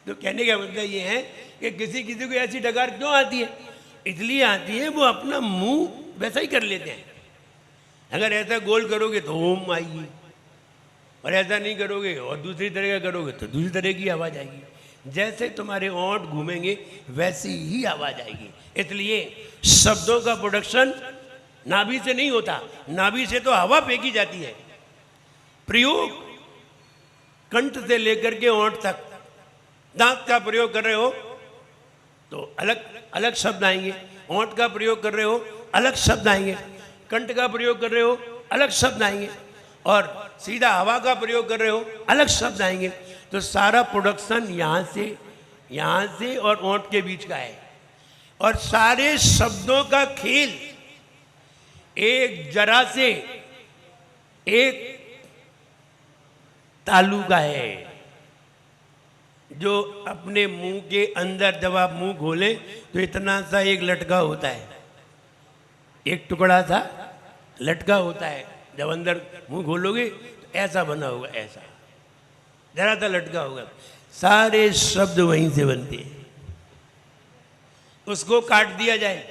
तो कहने का मतलब ये है कि किसी किसी को ऐसी डकार क्यों आती है? इसलिए आती है वो अपना मुंह वैसा ही कर लेते हैं। अगर ऐसा गोल करोगे तो ओम आएगी, और ऐसा नहीं करोगे और दूसरी तरह का करोगे तो दूसरी तरह की आवाज आएगी। जैसे तुम्हारे ओंठ घूमेंगे वैसी ही आवाज आएगी। इसलिए शब्दों का प्रोडक्शन नाभि से नहीं होता, नाभि से तो हवा फेंकी जाती है। प्रयोग कंठ से लेकर के ओंठ तक, दांत का प्रयोग कर रहे हो तो अलग अलग शब्द आएंगे, ओंठ का प्रयोग कर रहे हो अलग शब्द आएंगे, कंठ का प्रयोग कर रहे हो अलग शब्द आएंगे, और सीधा हवा का प्रयोग कर रहे हो अलग शब्द आएंगे। तो सारा प्रोडक्शन यहाँ से और ओंठ के बीच का है। और सारे शब्दों का खेल एक जरा से एक तालु का है, जो अपने मुंह के अंदर जब आप मुंह खोलें तो इतना सा एक लटका होता है, एक टुकड़ा सा लटका होता है। जब अंदर मुंह खोलोगे तो ऐसा बना होगा, ऐसा जरा सा लटका होगा। सारे शब्द वहीं से बनते हैं। उसको काट दिया जाए,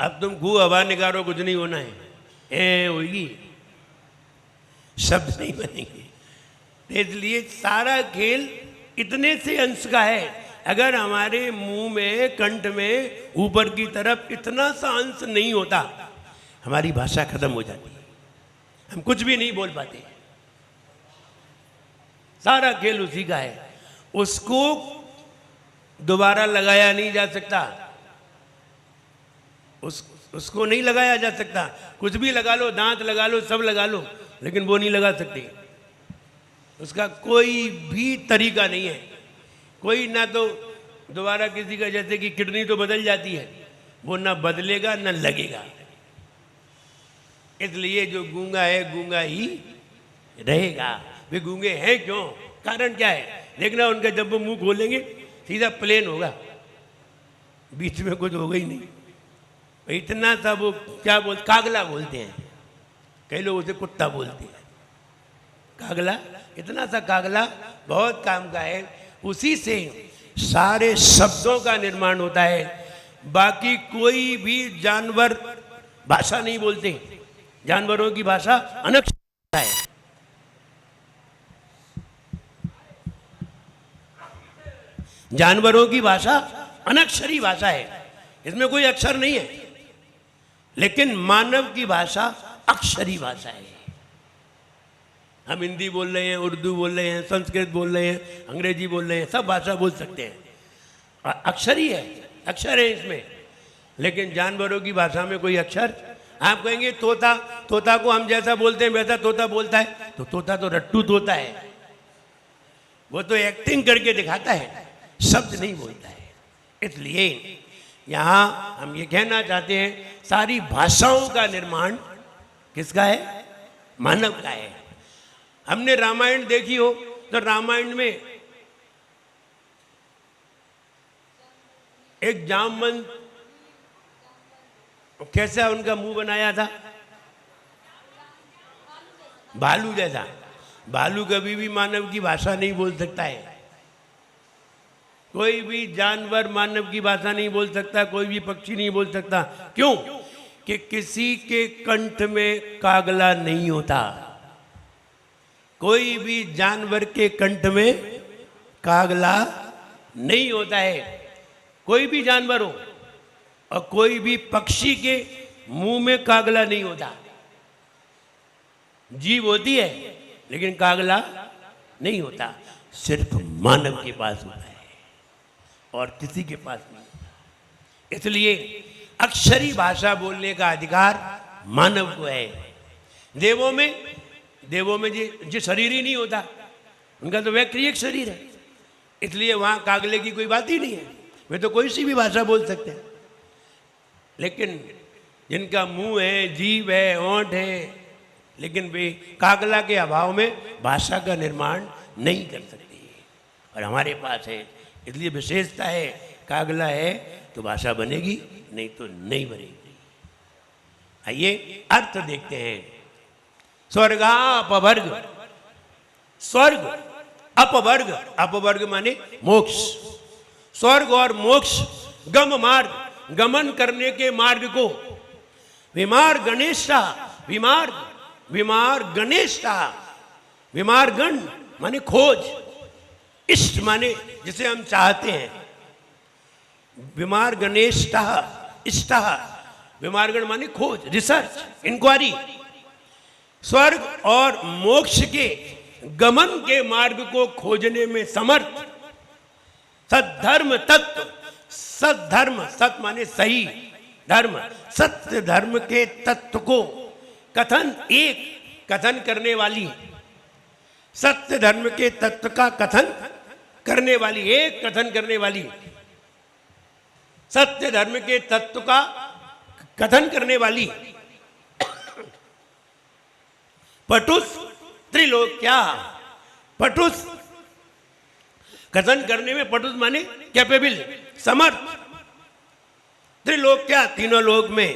अब तुम खूब हवा निकालो, कुछ नहीं होना है, ए होगी, शब्द नहीं बनेंगे। इसलिए सारा खेल इतने से अंश का है। अगर हमारे मुंह में, कंठ में ऊपर की तरफ इतना सा अंश नहीं होता, हमारी भाषा खत्म हो जाती है, हम कुछ भी नहीं बोल पाते। सारा खेल उसी का है, उसको दोबारा लगाया नहीं जा सकता, उसको नहीं लगाया जा सकता। कुछ भी लगा लो, दांत लगा लो, सब लगा लो, लेकिन वो नहीं लगा सकते। उसका कोई भी तरीका नहीं है। कोई ना तो दोबारा किसी का, जैसे कि किडनी तो बदल जाती है, वो ना बदलेगा ना लगेगा। इसलिए जो गूंगा है गूंगा ही रहेगा। वे गूंगे हैं क्यों, कारण क्या है? देखना उनका जब वो मुंह खोलेंगे सीधा प्लेन होगा, बीच में कुछ होगा ही नहीं। इतना सा वो क्या बोलते, कागला बोलते हैं, कई लोग उसे कुत्ता बोलते हैं, कागला। इतना सा कागला बहुत काम का है। उसी से सारे शब्दों का निर्माण होता है। बाकी कोई भी जानवर भाषा नहीं बोलते, जानवरों की भाषा अनक्षर है। जानवरों की भाषा अनक्षरी भाषा है, इसमें कोई अक्षर नहीं है। लेकिन मानव की भाषा अक्षरी भाषा है। हम हिंदी बोल रहे हैं, उर्दू बोल रहे हैं, संस्कृत बोल रहे हैं, अंग्रेजी बोल रहे हैं, सब भाषा बोल सकते हैं, अक्षरी है, अक्षर है इसमें। लेकिन जानवरों की भाषा में कोई अक्षर, आप कहेंगे तोता, तोता को हम जैसा बोलते हैं वैसा तोता बोलता है, तो तोता तो रट्टू तोता है, वो तो एक्टिंग करके दिखाता है, शब्द नहीं बोलता है। इसलिए यहाँ हम ये कहना चाहते हैं सारी भाषाओं का निर्माण किसका है? मानव का है। हमने रामायण देखी हो तो रामायण में एक जामवंत, कैसा उनका मुंह बनाया था, भालू जैसा। भालू कभी भी मानव की भाषा नहीं बोल सकता है, कोई भी जानवर मानव की भाषा नहीं बोल सकता, कोई भी पक्षी नहीं बोल सकता। क्यों? कि किसी के कंठ में कागला नहीं होता, कोई भी जानवर के कंठ में कागला नहीं होता है, कोई भी जानवर हो। और कोई भी पक्षी के मुंह में कागला नहीं होता। जीभ होती है लेकिन कागला नहीं होता, सिर्फ मानव के पास होता है और किसी के पास नहीं होता। इसलिए अक्षरी भाषा बोलने का अधिकार मानव को है। देवों में जो शरीर ही नहीं होता, उनका तो वैक्रियक शरीर है, इसलिए वहाँ कागले की कोई बात ही नहीं है, वे तो कोई सी भी भाषा बोल सकते हैं। लेकिन जिनका मुंह है, जीभ है, होंठ है, लेकिन वे कागला के अभाव में भाषा का निर्माण नहीं कर सकते, और हमारे पास है। इसलिए विशेषता है, कागला है तो भाषा बनेगी, नहीं तो नहीं बनेगी। आइए अर्थ देखते हैं। स्वर्गापवर्ग, स्वर्ग अपवर्ग, अपवर्ग माने मोक्ष। स्वर्ग और मोक्ष गम मार्ग, गमन करने के मार्ग को विमार गणेशा, विमार गणेशा, विमारगण माने खोज, इष्ट माने जिसे हम चाहते हैं, विमार गणेशा इष्ट, विमारगण माने खोज, रिसर्च, इंक्वायरी। स्वर्ग और मोक्ष के गमन के मार्ग को खोजने में समर्थ सद्धर्म तत्व, सद्धर्म, सत माने सही, धर्म, सत्य धर्म के तत्व को कथन, एक कथन करने वाली, सत्य धर्म के तत्व का कथन करने वाली, एक कथन करने वाली, सत्य धर्म के तत्व का कथन करने वाली, पटुस त्रिलोक्या, पटुस कथन करने में, पटुस माने कैपेबल, समर्थ, त्रिलोक्या तीनों लोक में,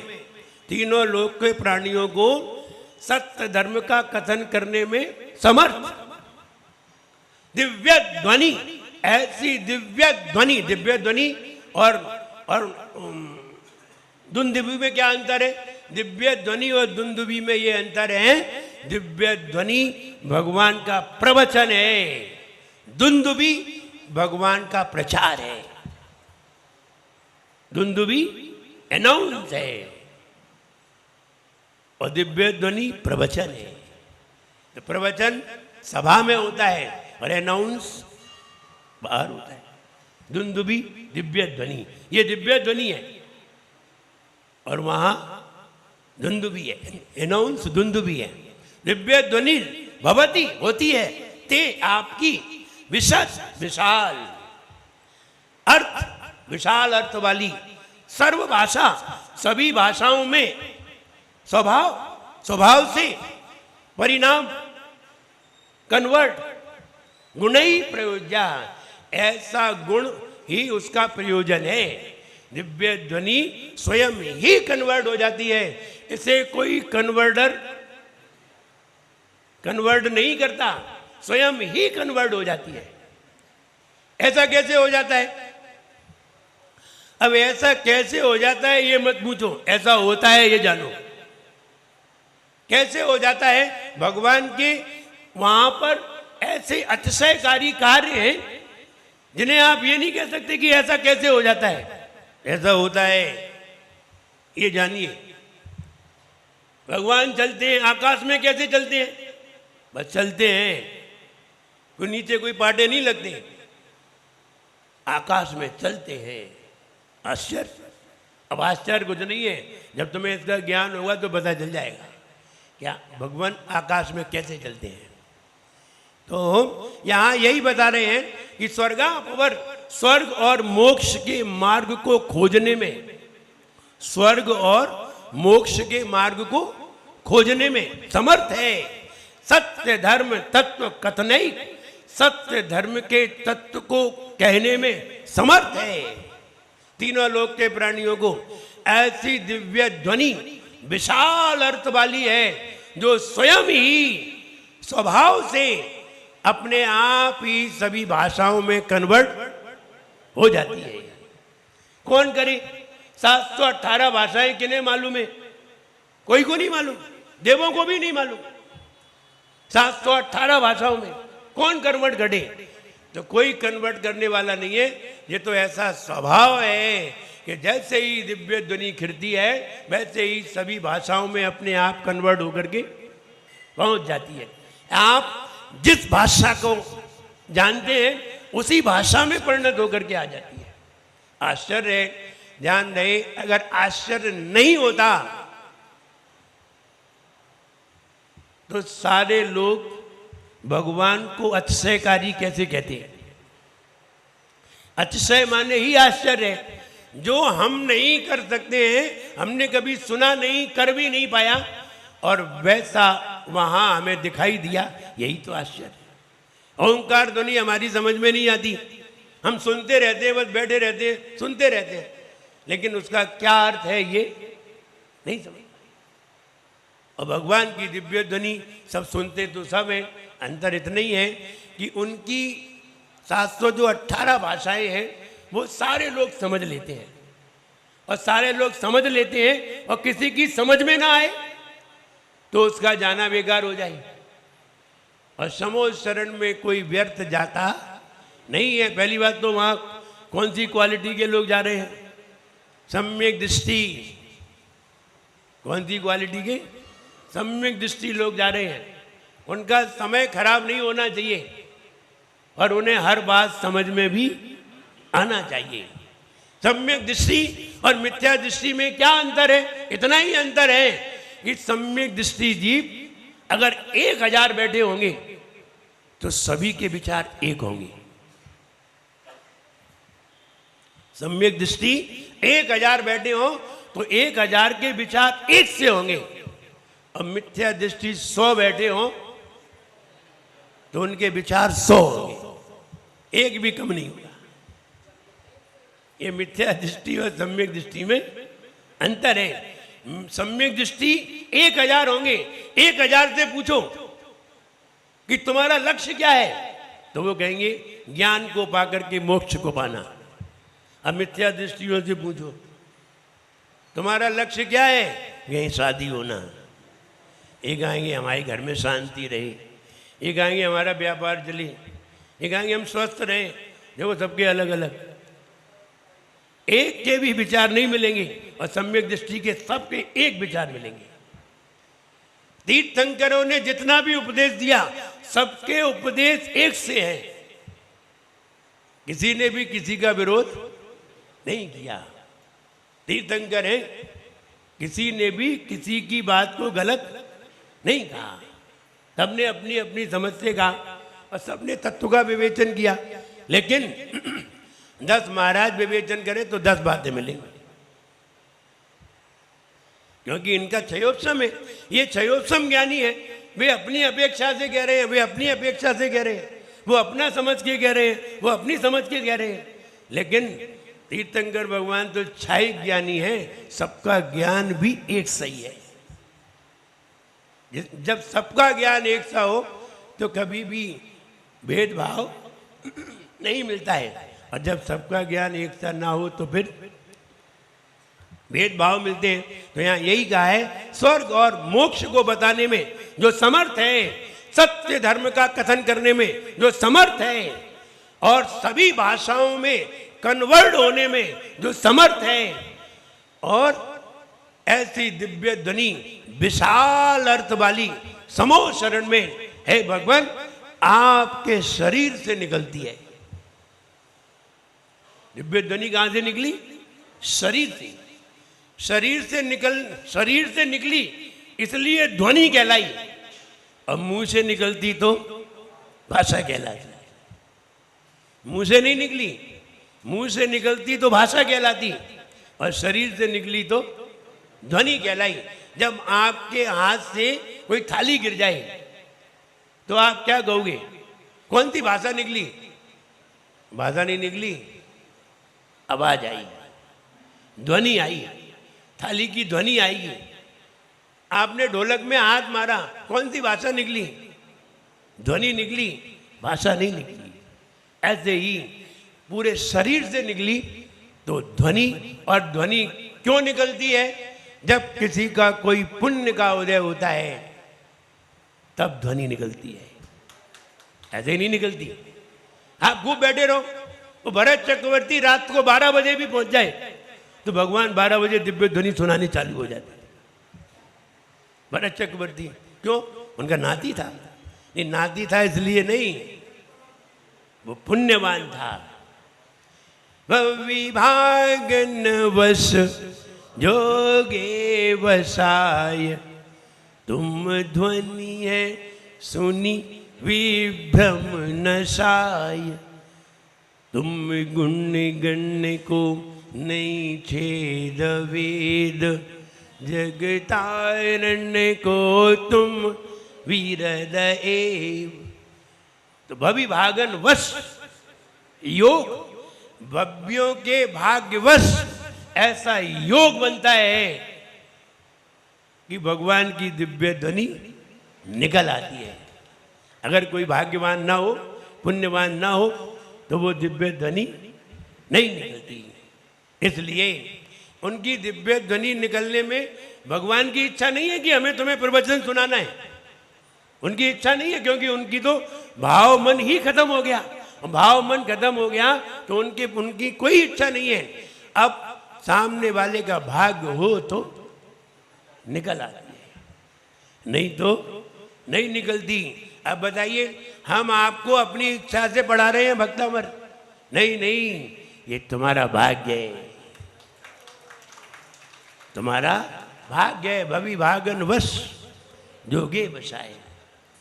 तीनों लोक के प्राणियों को सत्य धर्म का कथन करने में समर्थ, दिव्य ध्वनि, ऐसी दिव्य ध्वनि, दिव्य ध्वनि और दुंदुभी में क्या अंतर है? दिव्य ध्वनि और दुंदुभी में ये अंतर है, दिव्य ध्वनि भगवान का प्रवचन है, दुंदुभी भगवान का प्रचार है। दुंदुभी अनाउंस है और दिव्य ध्वनि प्रवचन है। तो प्रवचन सभा में होता है और अनाउंस बाहर होता है। दुंदुभी दिव्य ध्वनि, ये दिव्य ध्वनि है और वहां दुंदुभी है, अनाउंस दुंदुभी है। दिव्य ध्वनि भवती होती है, ते आपकी, विशद विशाल अर्थ, विशाल अर्थ वाली, सर्व भाषा, सभी भाषाओं में स्वभाव स्वभाव से परिणाम कन्वर्ट गुणई प्रयोज्या, ऐसा गुण ही उसका प्रयोजन है। दिव्य ध्वनि स्वयं ही कन्वर्ट हो जाती है, इसे कोई कन्वर्ट नहीं करता, स्वयं ही कन्वर्ट हो जाती है। ऐसा कैसे हो जाता है? अब ऐसा कैसे हो जाता है ये मत पूछो, ऐसा होता है ये जानो। कैसे हो जाता है? भगवान के वहां पर ऐसे अतिशयकारी कार्य हैं जिन्हें आप ये नहीं कह सकते कि ऐसा कैसे हो जाता है। ऐसा होता है, ये जानिए। भगवान चलते हैं आकाश में, कैसे चलते हैं? बस चलते हैं, कोई नीचे कोई पाटे नहीं लगते, आकाश में चलते हैं। आश्चर्य। अब आश्चर्य कुछ नहीं है, जब तुम्हें इसका ज्ञान होगा तो पता चल जाएगा क्या भगवान आकाश में कैसे चलते हैं। तो यहां यही बता रहे हैं कि स्वर्ग और मोक्ष के मार्ग को खोजने में, स्वर्ग और मोक्ष के मार्ग को खोजने में समर्थ है। सत्य धर्म तत्व कथनई, सत्य धर्म के तत्व को कहने में समर्थ है। तीनों लोक के प्राणियों को ऐसी दिव्य ध्वनि विशाल अर्थ वाली है जो स्वयं ही स्वभाव से अपने आप ही सभी भाषाओं में कन्वर्ट हो जाती है। कौन करे? 718 भाषाएं किन्हें मालूम है? कोई को नहीं मालूम, देवों को भी नहीं मालूम। 718 भाषाओं में कौन कन्वर्ट करे? तो कोई कन्वर्ट करने वाला नहीं है। ये तो ऐसा स्वभाव है कि जैसे ही दिव्य ध्वनि खिरती है वैसे ही सभी भाषाओं में अपने आप कन्वर्ट होकर के पहुंच जाती है। आप जिस भाषा को जानते हैं उसी भाषा में परिणत होकर के आ जाती है। आश्चर्य है, ध्यान रहे, अगर आश्चर्य नहीं होता तो सारे लोग भगवान को अतिशयकारी कैसे कहते हैं? अतिशय माने ही आश्चर्य है। जो हम नहीं कर सकते हैं, हमने कभी सुना नहीं, कर भी नहीं पाया, और वैसा वहां हमें दिखाई दिया, यही तो आश्चर्य है। ओंकार ध्वनि हमारी समझ में नहीं आती, हम सुनते रहते हैं, बस बैठे रहते हैं, सुनते रहते हैं, लेकिन उसका क्या अर्थ है ये नहीं समझ। और भगवान की दिव्य ध्वनि सब सुनते तो सब हैं, अंतर इतना ही है कि उनकी 718 भाषाएं हैं वो सारे लोग समझ लेते हैं, और सारे लोग समझ लेते हैं, और किसी की समझ में ना आए तो उसका जाना बेकार हो जाए। और समोध शरण में कोई व्यर्थ जाता नहीं है। पहली बात तो वहाँ कौन सी क्वालिटी के लोग जा रहे हैं? सम्यक दृष्टि। कौन सी क्वालिटी के? सम्यक दृष्टि लोग जा रहे हैं। उनका समय खराब नहीं होना चाहिए और उन्हें हर बात समझ में भी आना चाहिए। सम्यक दृष्टि और मिथ्या दृष्टि में क्या अंतर है? इतना ही अंतर है कि सम्यक दृष्टि जीव अगर 1000 बैठे होंगे तो सभी के विचार एक होंगे। सम्यक दृष्टि 1000 बैठे हो तो 1000 के विचार एक से होंगे, और मिथ्या दृष्टि 100 बैठे हो तो उनके विचार 100 होंगे, एक भी कम नहीं होगा। ये मिथ्या दृष्टि और सम्यक दृष्टि में अंतर है। सम्यक दृष्टि 1000 होंगे, 1000 से पूछो कि तुम्हारा लक्ष्य क्या है, तो वो कहेंगे ज्ञान को पाकर के मोक्ष को पाना। अब मिथ्या दृष्टियों से पूछो तुम्हारा लक्ष्य क्या है, यही शादी होना। ये कहेंगे हमारे घर में शांति रहे, ये कहेंगे हमारा व्यापार चले, ये कहेंगे हम स्वस्थ रहें। देखो सबके अलग अलग, एक के भी विचार नहीं मिलेंगे और सम्यक दृष्टि के सबके एक विचार मिलेंगे। तीर्थंकरों ने जितना भी उपदेश दिया सबके उपदेश एक से हैं, किसी ने भी किसी का विरोध नहीं किया। तीर्थंकर हैं, किसी ने भी किसी की बात को गलत नहीं कहा, सबने अपनी अपनी समझ से कहा और सबने तत्व का विवेचन किया। लेकिन 10 महाराज विवेचन करें तो 10 बातें मिलेंगी। क्योंकि इनका क्षयोपम है, ये क्षयोपम ज्ञानी है। वे अपनी अपेक्षा से कह रहे हैं, वे अपनी अपेक्षा से कह रहे हैं, वो अपना समझ के कह रहे हैं, वो अपनी समझ के कह रहे हैं। लेकिन तीर्थंकर भगवान तो क्षयिक ज्ञानी है, सबका ज्ञान भी एक सही है। जब सबका ज्ञान एक सा हो तो कभी भी भेदभाव नहीं मिलता है, और जब सबका ज्ञान एक सा ना हो तो फिर भेदभाव मिलते हैं। तो यहाँ यही कहा है, स्वर्ग और मोक्ष को बताने में जो समर्थ है, सत्य धर्म का कथन करने में जो समर्थ है, और सभी भाषाओं में कन्वर्ट होने में जो समर्थ है, और ऐसी दिव्य ध्वनि विशाल अर्थ वाली समो शरण में है भगवान, आपके शरीर से निकलती है। दिव्य ध्वनि कहां से निकली? शरीर से। शरीर से निकली इसलिए ध्वनि कहलाई, अब मुंह से निकलती तो भाषा कहलाती। मुंह से नहीं निकली, मुंह से निकलती तो भाषा कहलाती, और शरीर से निकली तो ध्वनि कहलाई। जब आपके हाथ से कोई थाली गिर जाए तो आप क्या कहोगे? कौन सी भाषा निकली? भाषा नहीं निकली, आवाज आई, ध्वनि आई, थाली की ध्वनि आएगी। आपने ढोलक में हाथ मारा, कौन सी भाषा निकली? ध्वनि निकली, भाषा नहीं निकली। ऐसे ही पूरे शरीर से निकली तो ध्वनि, और ध्वनि क्यों निकलती है? जब किसी का कोई पुण्य का उदय होता है तब ध्वनि निकलती है, ऐसे ही नहीं निकलती। आप खूब बैठे रहो, वो भरत चक्रवर्ती रात को 12 बजे भी पहुंच जाए तो भगवान 12 बजे दिव्य ध्वनि सुनानी चालू हो जाती। भरत चक्रवर्ती क्यों? उनका नाती था। ये नाती था इसलिए नहीं, वो पुण्यवान था। विभागन वश जोगे वसाय, तुम ध्वनि है सुनी विभ्रम नशाय। तुम गुण गण्य को नहीं छेद वेद, जगतारण्य को तुम वीरद एव। तो भवि भागन वश योग, भव्यों के भाग्यवश ऐसा योग बनता है कि भगवान की दिव्य ध्वनि निकल आती है। अगर कोई भाग्यवान ना हो, पुण्यवान ना हो, तो वो दिव्य ध्वनि नहीं निकलती। इसलिए उनकी दिव्य ध्वनि निकलने में भगवान की इच्छा नहीं है कि हमें तुम्हें प्रवचन सुनाना है। उनकी इच्छा नहीं है, क्योंकि उनकी तो भाव मन ही खत्म हो गया। भाव मन खत्म हो गया तो उनकी कोई इच्छा नहीं है। अब सामने वाले का भाग्य हो तो निकल आती है, नहीं तो नहीं निकलती। अब बताइए, हम आपको अपनी इच्छा से पढ़ा रहे हैं भक्तामर? नहीं नहीं, ये तुम्हारा भाग्य है, तुम्हारा भाग्य है। भवि भागन वश जोगे बसाए,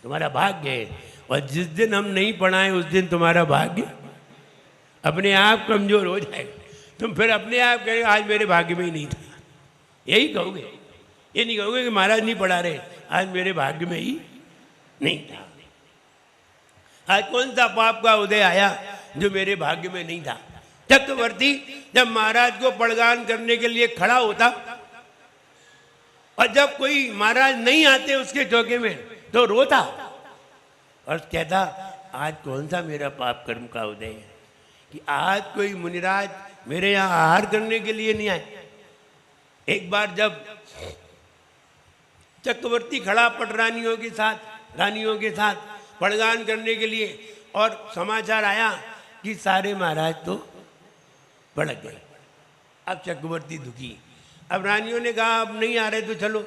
तुम्हारा भाग्य है। और जिस दिन हम नहीं पढ़ाएं उस दिन तुम्हारा भाग्य अपने आप कमजोर हो जाएगा। तुम फिर अपने आप कहोगे आज मेरे भाग्य में ही नहीं था, यही कहोगे। ये नहीं कहोगे कि महाराज नहीं पढ़ा रहे, आज मेरे भाग्य में ही नहीं था। आज कौन सा पाप का उदय आया जो मेरे भाग्य में नहीं था? चक्रवर्ती जब महाराज को पड़गान करने के लिए खड़ा होता, और जब कोई महाराज नहीं आते उसके चौके में तो रोता और कहता आज कौन सा मेरा पाप कर्म का उदय है कि आज कोई मुनिराज मेरे यहाँ आहार करने के लिए नहीं आए। एक बार जब चक्रवर्ती खड़ा पटरानियों के साथ पड़गान करने के लिए, और समाचार आया कि सारे महाराज तो भड़क गए। अब चक्रवर्ती दुखी, अब रानियों ने कहा अब नहीं आ रहे तो चलो।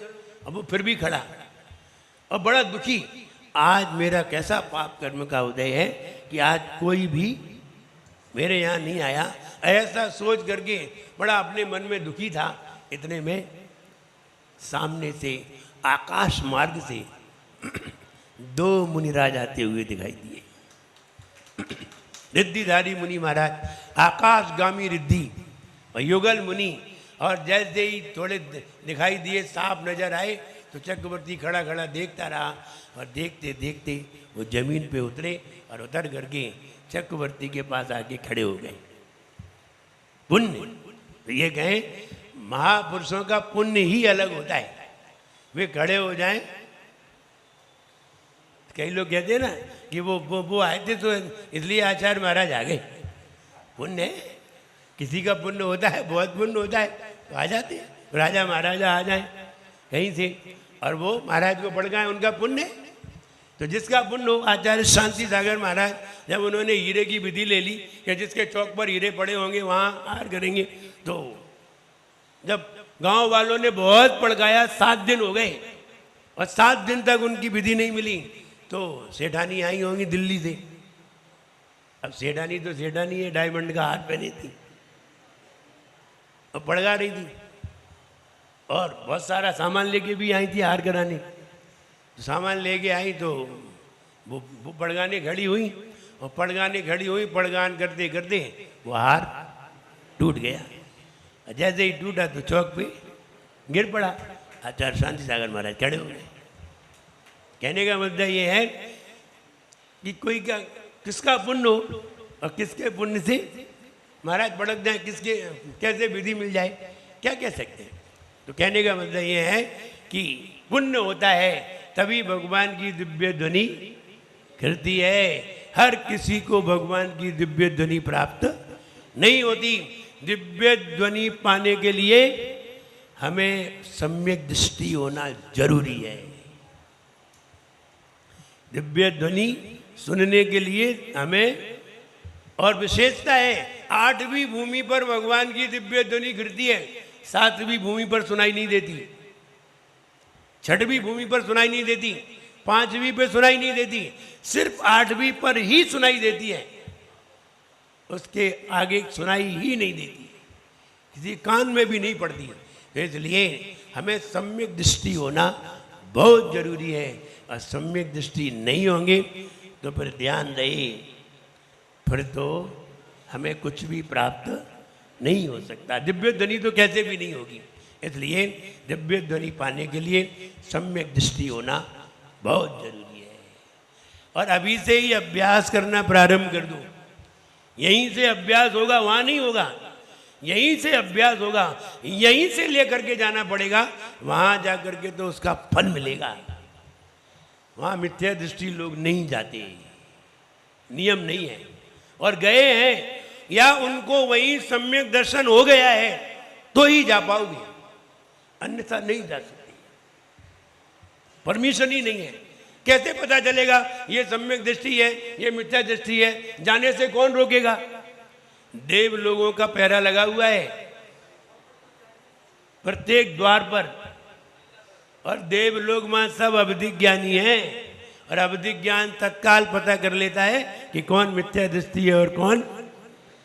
अब वो फिर भी खड़ा और बड़ा दुखी, आज मेरा कैसा पाप कर्म का उदय है कि आज कोई भी मेरे यहाँ नहीं आया। ऐसा सोच करके बड़ा अपने मन में दुखी था। इतने में सामने से आकाश मार्ग से 2 मुनिराज आते हुए दिखाई दिए। रिद्धिधारी मुनि महाराज, आकाशगामी रिद्धि और युगल मुनि, और जैसे ही थोड़े दिखाई दिए, सांप नजर आए, तो चक्रवर्ती खड़ा खड़ा देखता रहा और देखते देखते वो जमीन पे उतरे और उतर करके चक्रवर्ती के पास आके खड़े हो गए। पुण्य, तो ये कहें महापुरुषों का पुण्य ही अलग होता है, वे खड़े हो जाएं। कई लोग कहते हैं ना कि वो आए थे तो इसलिए आचार्य महाराज आ गए। पुण्य है, किसी का पुण्य होता है, बहुत पुण्य होता है तो आ जाते हैं, राजा महाराजा आ जाए कहीं से और वो महाराज को पड़ गए, उनका पुण्य है। तो जिसका पुण्य हो, आचार्य शांति सागर महाराज जब उन्होंने हीरे की विधि ले ली कि जिसके चौक पर हीरे पड़े होंगे वहाँ हार करेंगे, तो जब गांव वालों ने बहुत पड़काया, 7 दिन हो गए और 7 दिन तक उनकी विधि नहीं मिली, तो सेठानी आई होंगी दिल्ली से। अब सेठानी तो सेठानी है, डायमंड का हाथ पहनी थी और पड़का रही थी और बहुत सारा सामान लेके भी आई थी हार कराने। तो सामान लेके आई तो वो पड़गाने खड़ी हुई और पड़गाने खड़ी हुई, पड़गान करते करते वो हार टूट गया। जैसे ही टूटा तो चौक पे गिर पड़ा। आचार्य शांति सागर महाराज खड़े हो गए। कहने का मतलब ये है कि कोई का किसका पुण्य हो और किसके पुण्य से महाराज भड़क जाए, किसके कैसे विधि मिल जाए, क्या कह सकते हैं। तो कहने का मतलब ये है कि पुण्य होता है तभी भगवान की दिव्य ध्वनि करती है। हर किसी को भगवान की दिव्य ध्वनि प्राप्त नहीं होती। दिव्य ध्वनि पाने के लिए हमें सम्यक दृष्टि होना जरूरी है। दिव्य ध्वनि सुनने के लिए हमें, और विशेषता है 8वीं भूमि पर भगवान की दिव्य ध्वनि गिरती है, 7वीं भूमि पर सुनाई नहीं देती, 6वीं भूमि पर सुनाई नहीं देती, 5वीं पे सुनाई नहीं देती, सिर्फ 8वीं पर ही सुनाई देती है, उसके आगे सुनाई ही नहीं देती, किसी कान में भी नहीं पड़ती। तो इसलिए हमें सम्यक दृष्टि होना बहुत जरूरी है, और सम्यक दृष्टि नहीं होंगे तो फिर ध्यान रहे, फिर तो हमें कुछ भी प्राप्त नहीं हो सकता। दिव्य ध्वनि तो कैसे भी नहीं होगी। इसलिए दिव्य ध्वनि पाने के लिए सम्यक दृष्टि होना बहुत जरूरी है। और अभी से ही अभ्यास करना प्रारंभ कर दो। यहीं से अभ्यास होगा, वहाँ नहीं होगा, यहीं से अभ्यास होगा, यहीं से लेकर के जाना पड़ेगा, वहाँ जा कर के तो उसका फल मिलेगा। वहाँ मिथ्या दृष्टि लोग नहीं जाते, नियम नहीं है, और गए हैं या उनको वही सम्यक दर्शन हो गया है तो ही जा पाओगे, अन्यथा नहीं जा सकते, परमिशन ही नहीं है। कैसे पता चलेगा ये सम्यक दृष्टि है, ये मिथ्या दृष्टि है? जाने से कौन रोकेगा? देव लोगों का पहरा लगा हुआ है प्रत्येक द्वार पर, और देव लोग वहां सब अवधिक ज्ञानी हैं, और अवधिक ज्ञान तत्काल पता कर लेता है कि कौन मिथ्या दृष्टि है और कौन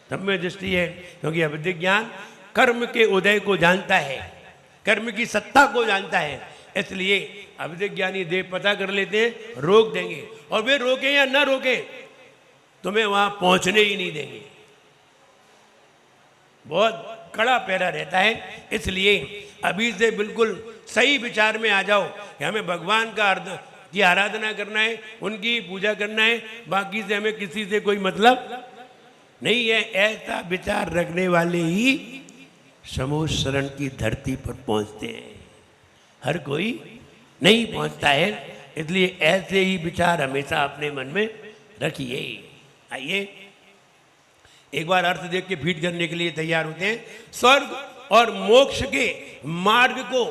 सम्यक दृष्टि है। क्योंकि अवधिक ज्ञान कर्म के उदय को जानता है, कर्म की सत्ता को जानता है, इसलिए अवधिक ज्ञानी देव पता कर लेते हैं, रोक देंगे, और वे रोके या न रोके तुम्हें वहां पहुंचने ही नहीं देंगे। बहुत कड़ा पहरा रहता है। इसलिए अभी से बिल्कुल सही विचार में आ जाओ कि हमें भगवान की आराधना करना है, उनकी पूजा करना है, बाकी से हमें किसी से कोई मतलब नहीं है। ऐसा विचार रखने वाले ही समूह शरण की धरती पर पहुंचते हैं, हर कोई नहीं पहुंचता है। इसलिए ऐसे ही विचार हमेशा अपने मन में रखिए। आइए एक बार अर्थ देख के फीड करने के लिए तैयार होते हैं। स्वर्ग और मोक्ष के मार्ग को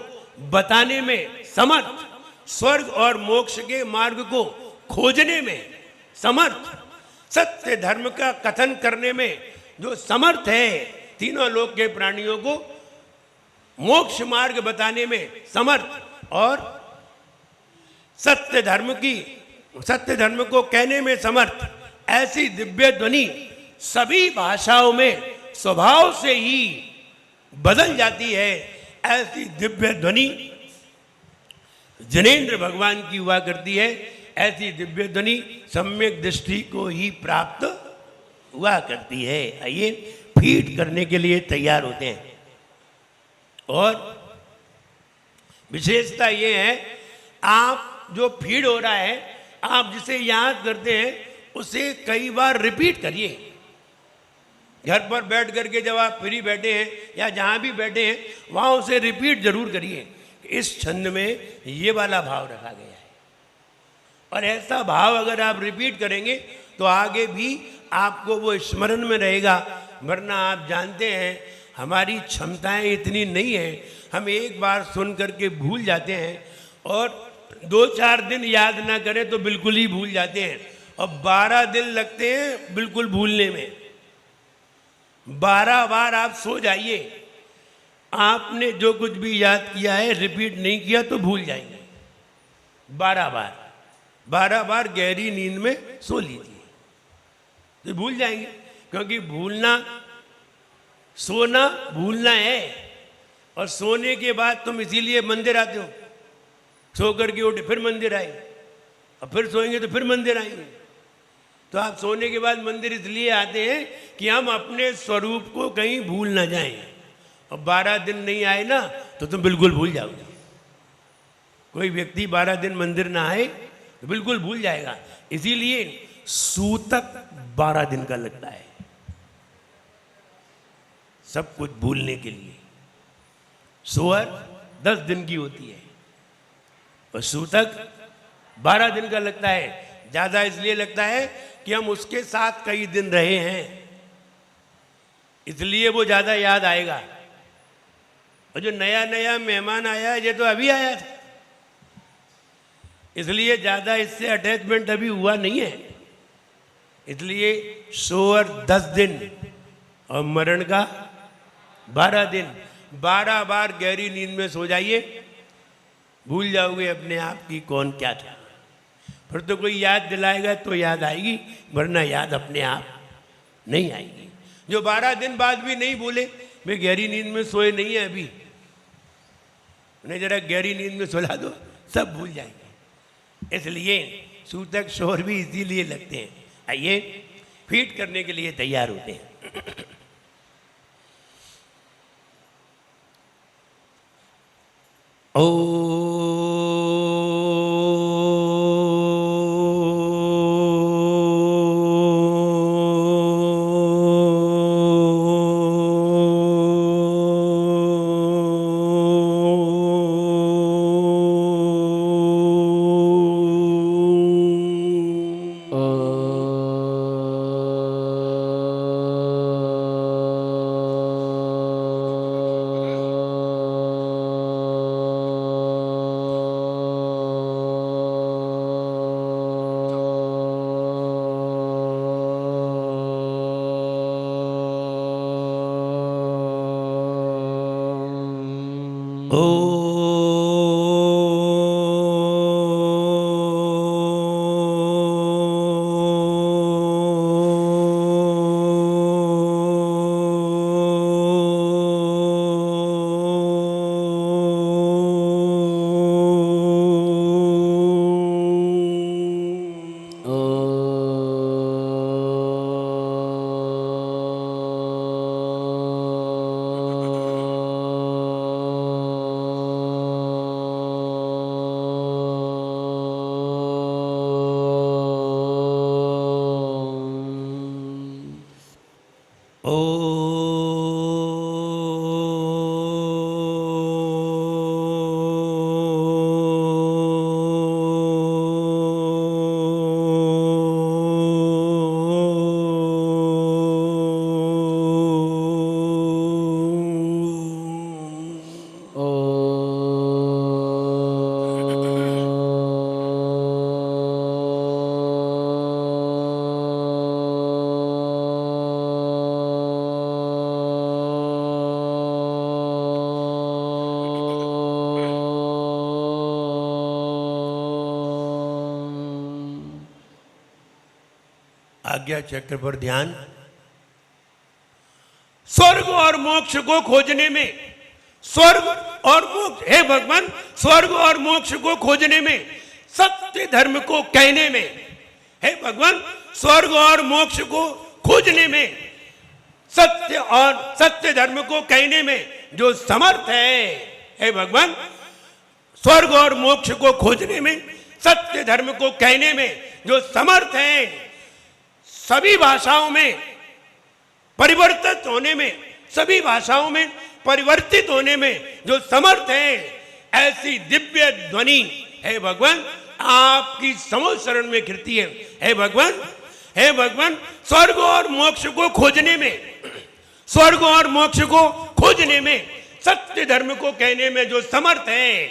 बताने में समर्थ, स्वर्ग और मोक्ष के मार्ग को खोजने में समर्थ, सत्य धर्म का कथन करने में जो समर्थ है, तीनों लोक के प्राणियों को मोक्ष मार्ग बताने में समर्थ, और सत्य धर्म को कहने में समर्थ, ऐसी दिव्य ध्वनि सभी भाषाओं में स्वभाव से ही बदल जाती है। ऐसी दिव्य ध्वनि जनेन्द्र भगवान की हुआ करती है। ऐसी दिव्य ध्वनि सम्यक दृष्टि को ही प्राप्त हुआ करती है। आइए फीड करने के लिए तैयार होते हैं। और विशेषता ये है, आप जो फीड हो रहा है, आप जिसे याद करते हैं उसे कई बार रिपीट करिए। घर पर बैठ करके जब आप फ्री बैठे हैं या जहाँ भी बैठे हैं वहाँ उसे रिपीट जरूर करिए। इस छंद में ये वाला भाव रखा गया है, और ऐसा भाव अगर आप रिपीट करेंगे तो आगे भी आपको वो स्मरण में रहेगा। वरना आप जानते हैं हमारी क्षमताएं इतनी नहीं हैं, हम एक बार सुन करके भूल जाते हैं, और 2-4 दिन याद ना करें तो बिल्कुल ही भूल जाते हैं, और 12 दिन लगते हैं बिल्कुल भूलने में। 12 बार आप सो जाइए, आपने जो कुछ भी याद किया है रिपीट नहीं किया तो भूल जाएंगे। 12 बार गहरी नींद में सो लीजिए तो भूल जाएंगे, क्योंकि सोना भूलना है। और सोने के बाद तुम इसीलिए मंदिर आते हो, सो करके उठे फिर मंदिर आए, और फिर सोएंगे तो फिर मंदिर आएंगे। तो आप सोने के बाद मंदिर इसलिए आते हैं कि हम अपने स्वरूप को कहीं भूल ना जाएं। और 12 दिन नहीं आए ना तो तुम बिल्कुल भूल जाओगे। कोई व्यक्ति 12 दिन मंदिर ना आए तो बिल्कुल भूल जाएगा। इसीलिए सूतक 12 दिन का लगता है सब कुछ भूलने के लिए। सोहर 10 दिन की होती है और सूतक 12 दिन का लगता है। ज़्यादा इसलिए लगता है कि हम उसके साथ कई दिन रहे हैं, इसलिए वो ज़्यादा याद आएगा। और जो नया नया मेहमान आया है ये तो अभी आया था, इसलिए ज़्यादा इससे अटैचमेंट अभी हुआ नहीं है। इसलिए सोहर 10 दिन और मरण का 12 दिन। 12 बार गहरी नींद में सो जाइए, भूल जाओगे अपने आप की कौन क्या था। फिर तो कोई याद दिलाएगा तो याद आएगी, वरना याद अपने आप नहीं आएगी। जो 12 दिन बाद भी नहीं बोले वे गहरी नींद में सोए नहीं है अभी, उन्हें जरा गहरी नींद में सुला दो, सब भूल जाएंगे। इसलिए सूतक सोहर भी इसीलिए लगते हैं। आइए फीट करने के लिए तैयार होते हैं। आज्ञा चक्र पर ध्यान। स्वर्ग और मोक्ष को खोजने में, स्वर्ग और मोक्ष, हे भगवान, स्वर्ग और मोक्ष को खोजने में, सत्य धर्म को कहने में, हे भगवान, स्वर्ग और मोक्ष को खोजने में, सत्य धर्म को कहने में जो समर्थ है, हे भगवान, स्वर्ग और मोक्ष को खोजने में, सत्य धर्म को कहने में जो समर्थ है, सभी भाषाओं में परिवर्तित होने में, सभी भाषाओं में परिवर्तित होने में जो समर्थ है, ऐसी दिव्य ध्वनि हे भगवान आपकी समोध शरण में कीर्ति है। हे भगवान, हे भगवान, स्वर्ग और मोक्ष को खोजने में, स्वर्ग और मोक्ष को खोजने में, सत्य धर्म को कहने में जो समर्थ है,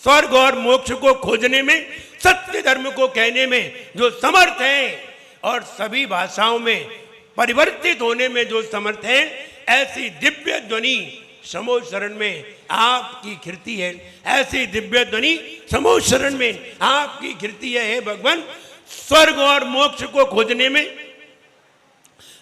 स्वर्ग और मोक्ष को खोजने में, सत्य धर्म को कहने में जो समर्थ है, और सभी भाषाओं में परिवर्तित होने में जो समर्थ है, ऐसी दिव्य ध्वनि समोध शरण में आपकी कीर्ति है। ऐसी दिव्य ध्वनि समोध शरण में आपकी कीर्ति है। हे भगवान, स्वर्ग और मोक्ष को खोजने में,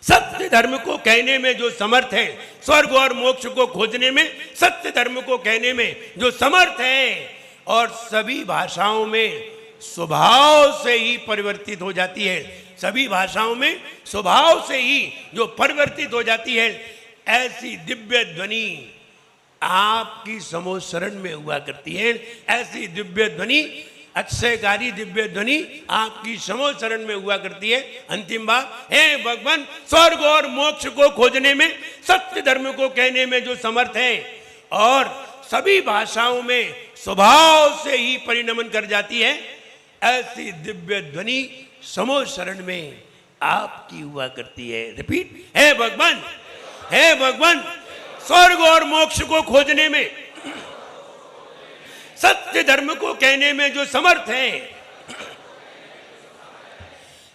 सत्य धर्म को कहने में जो समर्थ है, स्वर्ग और मोक्ष को खोजने में, सत्य धर्म को कहने में जो समर्थ है, और सभी भाषाओं में स्वभाव से ही परिवर्तित हो जाती है, सभी भाषाओं में स्वभाव से ही जो परिवर्तित हो जाती है, ऐसी दिव्य ध्वनि आपकी समोध शरण में हुआ करती है। ऐसी दिव्य ध्वनि, अक्षयकारी दिव्य ध्वनि आपकी समोध शरण में हुआ करती है। अंतिम बात, हे भगवान, स्वर्ग और मोक्ष को खोजने में, सत्य धर्म को कहने में जो समर्थ है, और सभी भाषाओं में स्वभाव से ही परिणमन कर जाती है, ऐसी दिव्य ध्वनि समोध शरण में आपकी हुआ करती है। रिपीट, हे भगवान, हे भगवान, स्वर्ग और मोक्ष को खोजने में, सत्य धर्म को कहने में जो समर्थ है,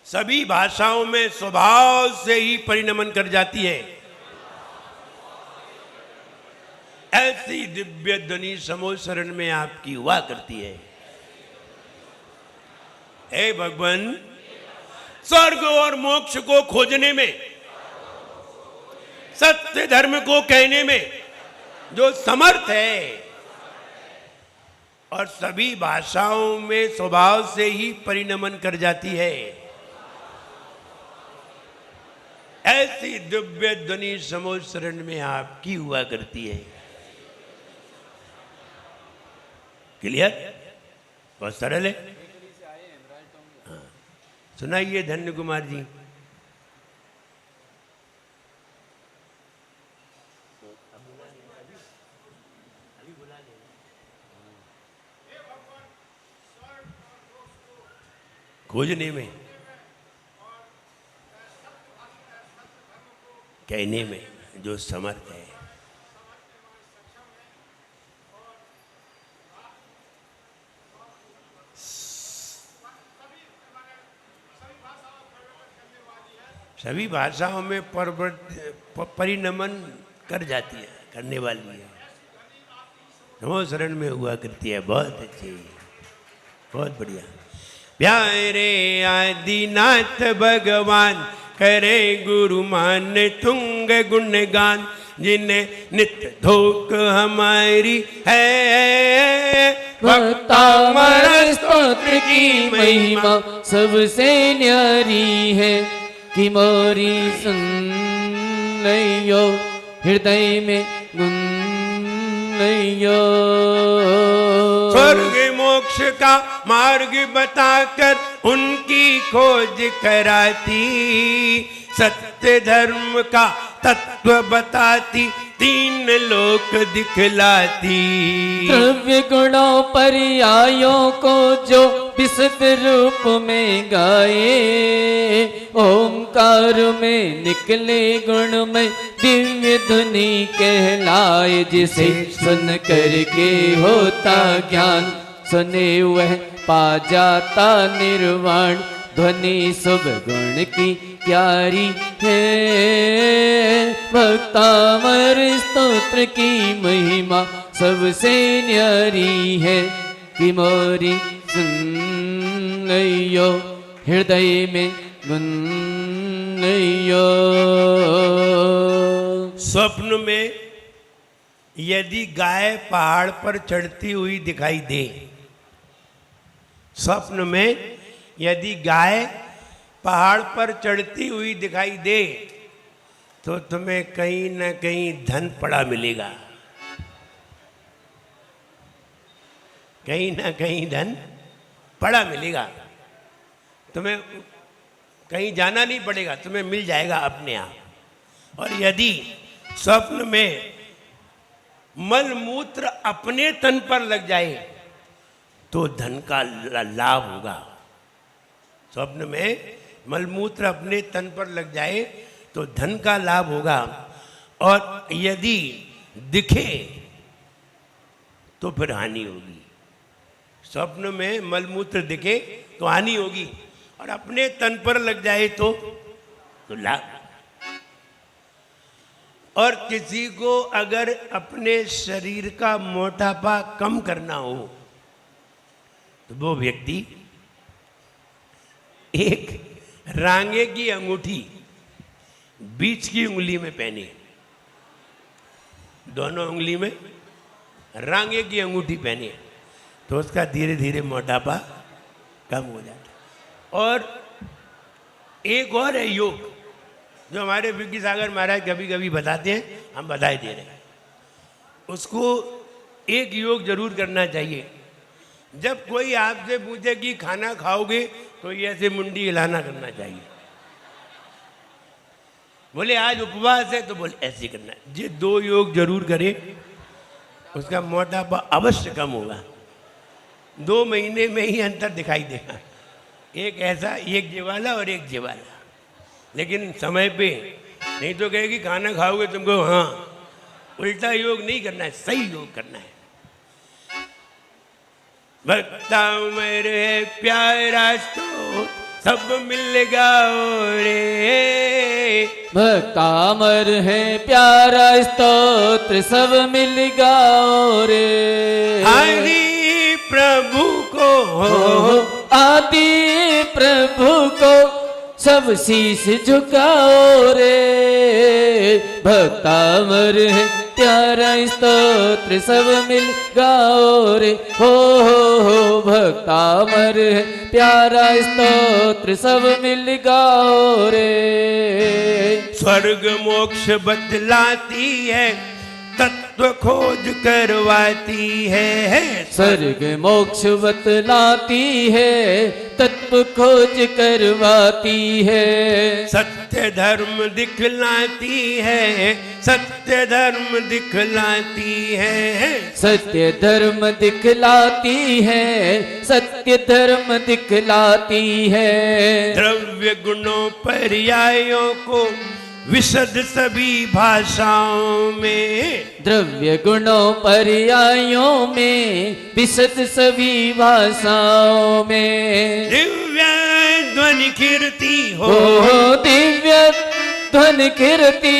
सभी भाषाओं में स्वभाव से ही परिणमन कर जाती है, ऐसी दिव्य ध्वनि समोध शरण में आपकी हुआ करती है। हे भगवान, स्वर्ग और मोक्ष को खोजने में, सत्य धर्म को कहने में जो समर्थ है, और सभी भाषाओं में स्वभाव से ही परिणमन कर जाती है, ऐसी दिव्य ध्वनि समोध शरण में आपकी हुआ करती है। क्लियर? बहुत सरल है। हाँ, सुनाइए धन्य कुमार जी। खोजने में, कहने में जो समर्थ है, सभी भाषाओं में परिणमन कर जाती है, करने वाली है, समोध शरण में हुआ करती है। बहुत अच्छी, बहुत बढ़िया। प्यारे आदिनाथ भगवान, करे गुरु मान तुंग गुणगान, जिन्हें नित्य धोक हमारी है। भक्तामर स्तोत्र की महिमा सबसे न्यारी है, कि मोरी सुन लियो हृदय में गुन लियो। स्वर्ग मोक्ष का मार्ग बताकर उनकी खोज कराती, सत्य धर्म का तत्व बताती, तीन लोक दिखलाती। द्रव्य गुणों पर्यायों को जो विशुद्ध रूप में गाए, ओंकार में निकले गुण में दिव्य धुनि कहलाए। जिसे सुन करके होता ज्ञान, सुने वह पा जाता निर्वाण। ध्वनि शुभ गुण की प्यारी है, भक्तामर स्तोत्र की महिमा सबसे न्यारी है, कि मोरी सुन लियो हृदय में गुन लियो। स्वप्न में यदि गाय पहाड़ पर चढ़ती हुई दिखाई दे, स्वप्न में यदि गाय पहाड़ पर चढ़ती हुई दिखाई दे, तो तुम्हें कहीं ना कहीं धन पड़ा मिलेगा। कहीं ना कहीं धन पड़ा मिलेगा। तुम्हें कहीं जाना नहीं पड़ेगा, तुम्हें मिल जाएगा अपने आप। और यदि स्वप्न में मल मूत्र अपने तन पर लग जाए तो धन का लाभ होगा। स्वप्न में मलमूत्र अपने तन पर लग जाए तो धन का लाभ होगा। और यदि दिखे तो फिर हानि होगी। स्वप्न में मलमूत्र दिखे तो हानि होगी, और अपने तन पर लग जाए तो लाभ। और किसी को अगर अपने शरीर का मोटापा कम करना हो तो वो व्यक्ति एक रांगे की अंगूठी बीच की उंगली में पहने, दोनों उंगली में रांगे की अंगूठी पहने, तो उसका धीरे धीरे मोटापा कम हो जाता है। और एक और है योग, जो हमारे विज्ञ सागर महाराज कभी कभी बताते हैं, हम बधाई दे रहे हैं। उसको एक योग जरूर करना चाहिए। जब कोई आपसे पूछे कि खाना खाओगे तो ये ऐसे मुंडी हिलाना करना चाहिए। बोले आज उपवास है तो बोले ऐसे करना है। ये दो योग जरूर करे, उसका मोटापा अवश्य कम होगा। 2 महीने में ही अंतर दिखाई देगा। एक ऐसा, एक ये वाला और एक ये वाला, लेकिन समय पे। नहीं तो कहेगी खाना खाओगे तुमको, हाँ। उल्टा योग नहीं करना है, सही योग करना है। भक्ता मेरे प्यारा तो सब मिल गाओ रे, भक्ता अमर है प्यारा स्तोत्र सब मिल गाओ रे। आदि प्रभु को, आदि प्रभु को सब शीश झुकाओ रे। भक्ता अमर है प्यारा स्तोत्र सब मिल गाओ रे। हो भक्ता अमर है प्यारा स्तोत्र सब मिल गाओ रे। स्वर्ग मोक्ष बतलाती है, तत्व खोज करवाती है। स्वर्ग मोक्ष बतलाती है, तत्व खोज करवाती है। सत्य धर्म दिखलाती है, सत्य धर्म दिखलाती है। सत्य धर्म दिखलाती है, सत्य धर्म दिखलाती है। द्रव्य गुणों पर्यायों को विशद सभी भाषाओं में, द्रव्य गुणों पर्यायों में विशद सभी भाषाओं में। दिव्य ध्वनि कीर्ति हो, दिव्य ध्वनि कीर्ति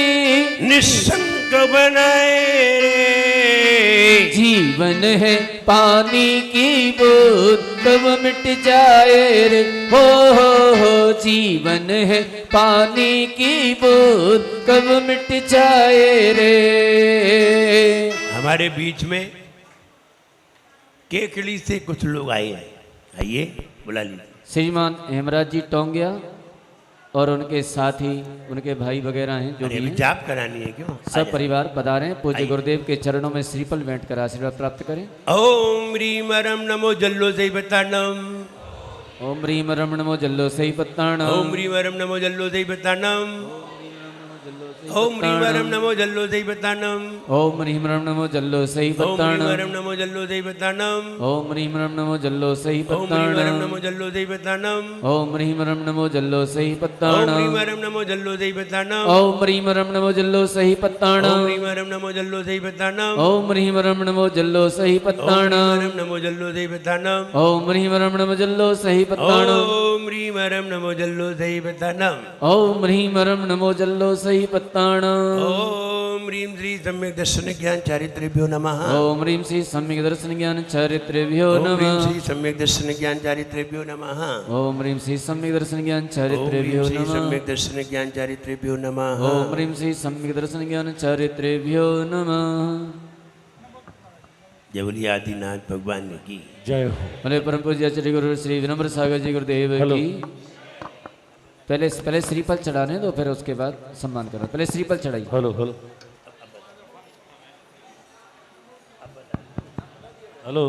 निशंक बनाए रे। जीवन है पानी की बूंद कब मिट जाए रे। हो जीवन है पानी की बूंद कब मिट जाए रे। हमारे बीच में केकड़ी से कुछ लोग आए हैं, आइए बुला लीजिए। श्रीमान हेमराज जी टोंगिया और उनके साथी, उनके भाई वगैरह हैं जो भी हैं, जाप करानी है क्यों? सब परिवार पधारें। पूज्य गुरुदेव के चरणों में श्रीफल भेंट कर आशीर्वाद प्राप्त करें। ओम ह्रीम रम नमो जल्लो सही बतानम, ओम ह्रीम रम नमो जल्लो सही पत्ताणम, ओम ह्रीम रम नमो जल्लो सही बतानम, ओम ह्रीम रम नमो जल्लो सही बतानम, ओम ह्रीम रम नमो जल्लो सही ओम ह्रीम पत्ताणम, रम नमो जल्लो सही बतानम, ओम ह्रीम रम नमो जल्लो सही ओम ह्रीम रम पत्ताणम, नमो जल्लो सही बतानम, ओम ह्रीम रम नमो जल्लो सही ओम पत्ताणम, ह्रीम रम नमो जल्लो सही बतानम, ओम ह्रीम रम नमो जल्लो सही ओम पत्ताणम, ह्रीम रम नमो जल्लो सही बतानम, ओम ह्रीम रम नमो जल्लो सही ओम पत्ताणम, ह्रीम रम नमो जल्लो सही बतानम, ओम ह्रीम रम नमो जल्लो सही पत्ताणम, ओम ह्रीम रम नमो जल्लो सही बतानम, ओम ह्रीम रम नमो जल्लो सही पत्ताणम, ओम ह्रीम श्री सम्यक दर्शन ज्ञान चारित्र्यभ्यो नमः, ओम ह्रीम श्री सम्यक दर्शन ज्ञान चरित्रेभ्यो ओम ह्रीम नमः, श्री सम्यक दर्शन ज्ञान चारित्र्यभ्यो नमः, ओम ह्रीम श्री सम्यक दर्शन ज्ञान ओम चरित्रेभ्यो ह्रीम श्री नमः, सम्यक दर्शन ज्ञान चारित्र्यभ्यो नमः, ओम ह्रीम श्री सम्यक दर्शन ज्ञान चरित्रेभ्यो नमः। जय बोलिए आदिनाथ भगवान की जय हो। भले परम पूज्य आचार्य गुरु श्री विनम्र सागर जी गुरुदेव की। पहले श्रीफल चढ़ाने दो, फिर उसके बाद सम्मान करो। पहले श्रीफल चढ़ाइए। Hello hello hello